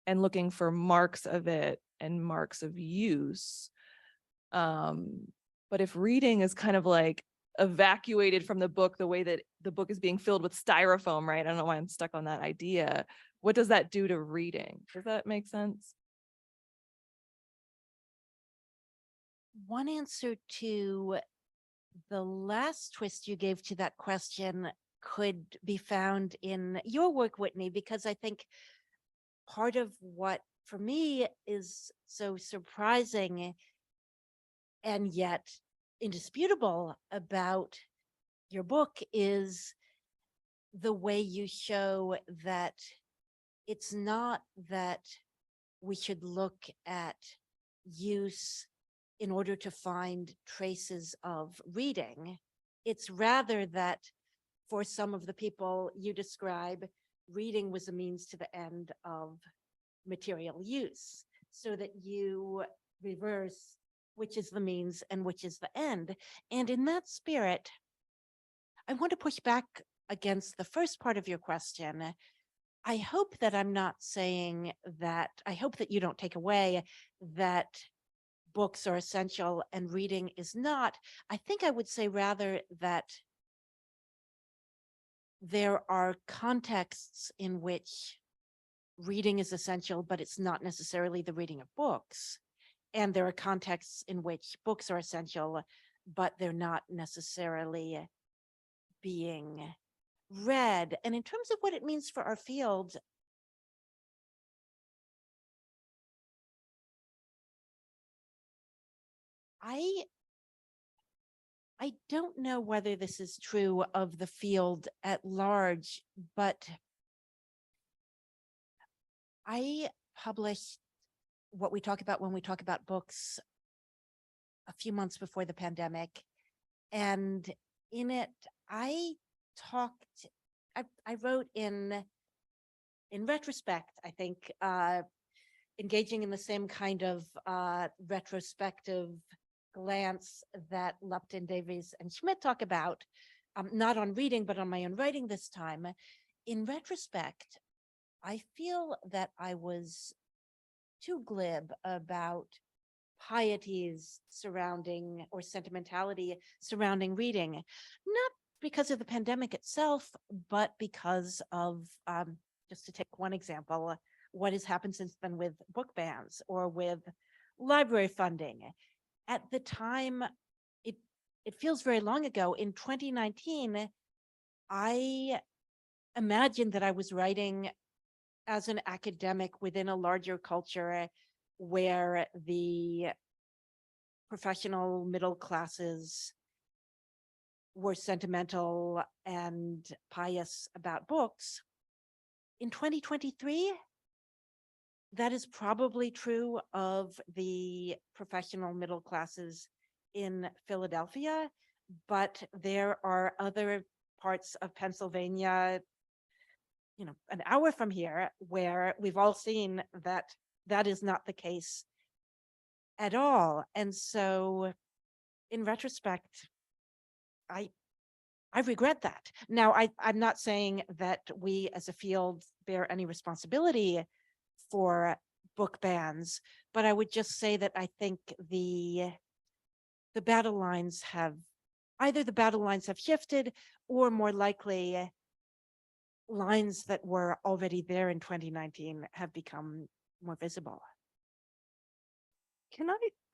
and looking for marks of it and marks of use. But if reading is kind of like evacuated from the book the way that the book is being filled with styrofoam, right? I don't know why I'm stuck on that idea. What does that do to reading? Does that make sense? One answer to the last twist you gave to that question could be found in your work, Whitney, because I think part of what for me is so surprising and yet indisputable about your book is the way you show that it's not that we should look at use in order to find traces of reading. It's rather that for some of the people you describe, reading was a means to the end of material use, so that you reverse which is the means and which is the end. And in that spirit, I want to push back against the first part of your question. I hope that I'm not saying that, I hope that you don't take away that books are essential and reading is not. I think I would say rather that there are contexts in which reading is essential, but it's not necessarily the reading of books. And there are contexts in which books are essential, but they're not necessarily being read. And in terms of what it means for our field, I don't know whether this is true of the field at large, but I published what we talk about when we talk about books a few months before the pandemic. And in it, I wrote in retrospect, I think, engaging in the same kind of retrospective glance that Lupton, Davies, and Schmidt talk about, not on reading, but on my own writing this time. In retrospect, I feel that I was too glib about pieties surrounding or sentimentality surrounding reading, not because of the pandemic itself, but because of, just to take one example, what has happened since then with book bans or with library funding. At the time, it feels very long ago. In 2019, I imagined that I was writing as an academic within a larger culture where the professional middle classes were sentimental and pious about books. in 2023, that is probably true of the professional middle classes in Philadelphia, but there are other parts of Pennsylvania, an hour from here, where we've all seen that that is not the case at all. And so in retrospect, I regret that. Now, I'm not saying that we as a field bear any responsibility for book bans, but I would just say that I think the battle lines have shifted, or more likely lines that were already there in 2019 have become more visible.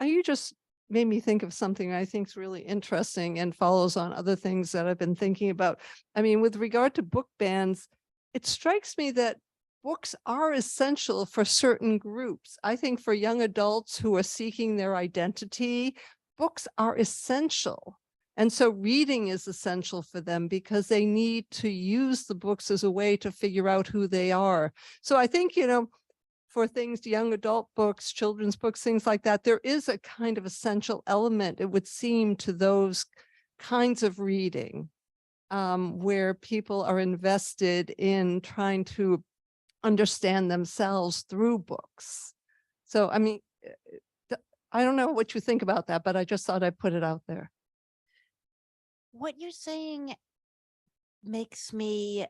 You just made me think of something I think is really interesting and follows on other things that I've been thinking about. I mean, with regard to book bans, it strikes me that books are essential for certain groups. I think for young adults who are seeking their identity, books are essential. And so reading is essential for them because they need to use the books as a way to figure out who they are. So I think, for things, young adult books, children's books, things like that, there is a kind of essential element, it would seem, to those kinds of reading, where people are invested in trying to understand themselves through books. So, I mean, I don't know what you think about that, but I just thought I'd put it out there. What you're saying makes me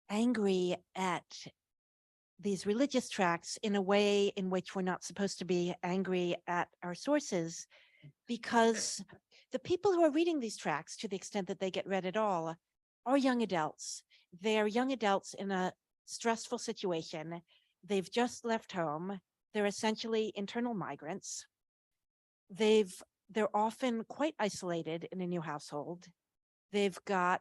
angry at these religious tracts in a way in which we're not supposed to be angry at our sources, because the people who are reading these tracts, to the extent that they get read at all, are young adults. They're young adults in a stressful situation. They've just left home. They're essentially internal migrants. They're often quite isolated in a new household. They've got,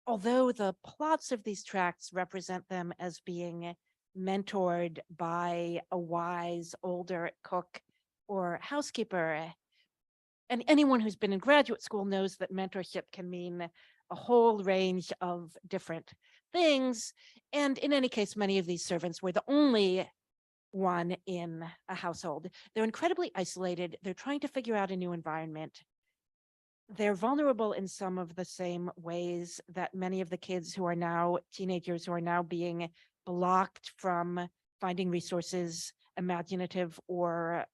although the plots of these tracts represent them as being mentored by a wise older cook or housekeeper, and anyone who's been in graduate school knows that mentorship can mean a whole range of different things. And in any case, many of these servants were the only one in a household. They're incredibly isolated. They're trying to figure out a new environment. They're vulnerable in some of the same ways that many of the kids who are now teenagers, who are now being blocked from finding resources, imaginative or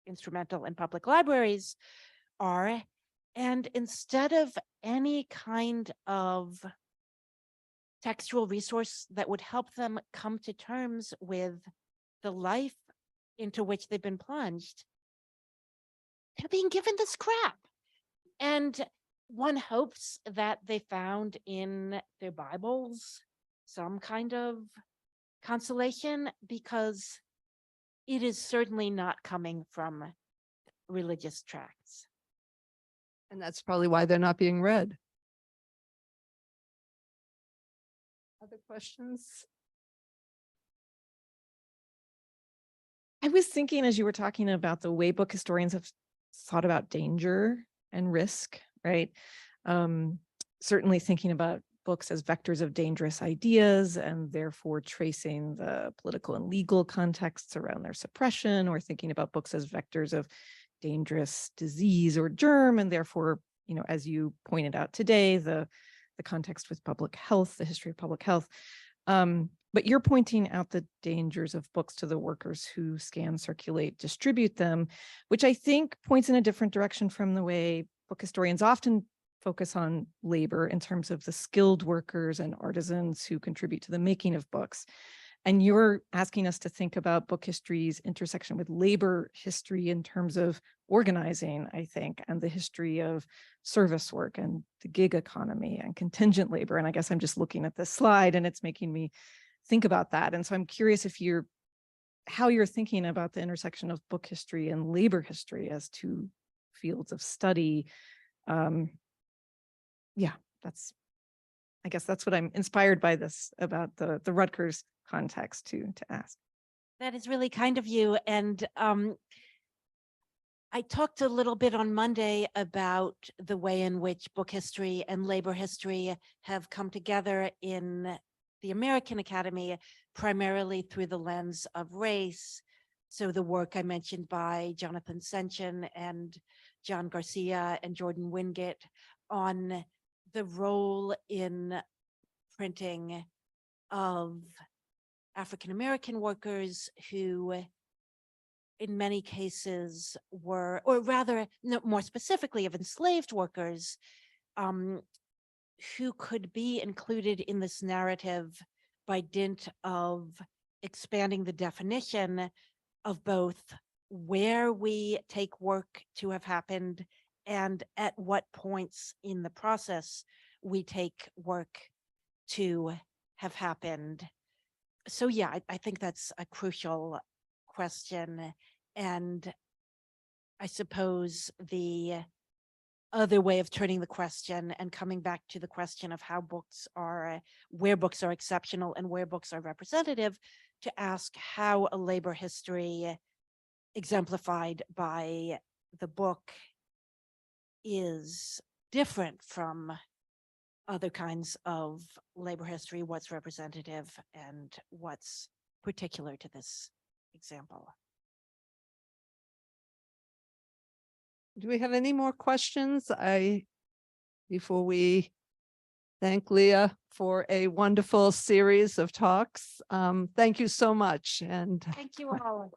instrumental, in public libraries are. And instead of any kind of textual resource that would help them come to terms with the life into which they've been plunged, they're being given this crap. And one hopes that they found in their Bibles some kind of consolation, because it is certainly not coming from religious tracts. And that's probably why they're not being read. Other questions? I was thinking, as you were talking about the way book historians have thought about danger and risk, right? Certainly thinking about books as vectors of dangerous ideas, and therefore tracing the political and legal contexts around their suppression, or thinking about books as vectors of dangerous disease or germ, and therefore, as you pointed out today, the context with public health, the history of public health. But you're pointing out the dangers of books to the workers who scan, circulate, distribute them, which I think points in a different direction from the way book historians often focus on labor in terms of the skilled workers and artisans who contribute to the making of books. And you're asking us to think about book history's intersection with labor history in terms of organizing, I think, and the history of service work and the gig economy and contingent labor. And I guess I'm just looking at this slide and it's making me think about that. And so I'm curious how you're thinking about the intersection of book history and labor history as two fields of study. I guess that's what I'm inspired by this about the Rutgers context to ask. That is really kind of you. And I talked a little bit on Monday about the way in which book history and labor history have come together in the American Academy, primarily through the lens of race. So the work I mentioned by Jonathan Senchen and John Garcia and Jordan Wingate on the role in printing of African-American workers who in many cases were, or rather, no, more specifically of enslaved workers, who could be included in this narrative by dint of expanding the definition of both where we take work to have happened and at what points in the process we take work to have happened. So yeah, I think that's a crucial question. And I suppose the other way of turning the question and coming back to the question of how books are, where books are exceptional and where books are representative, to ask how a labor history exemplified by the book is different from other kinds of labor history, what's representative and what's particular to this example. Do we have any more questions? Before we thank Leah for a wonderful series of talks. Thank you so much. And Thank you all.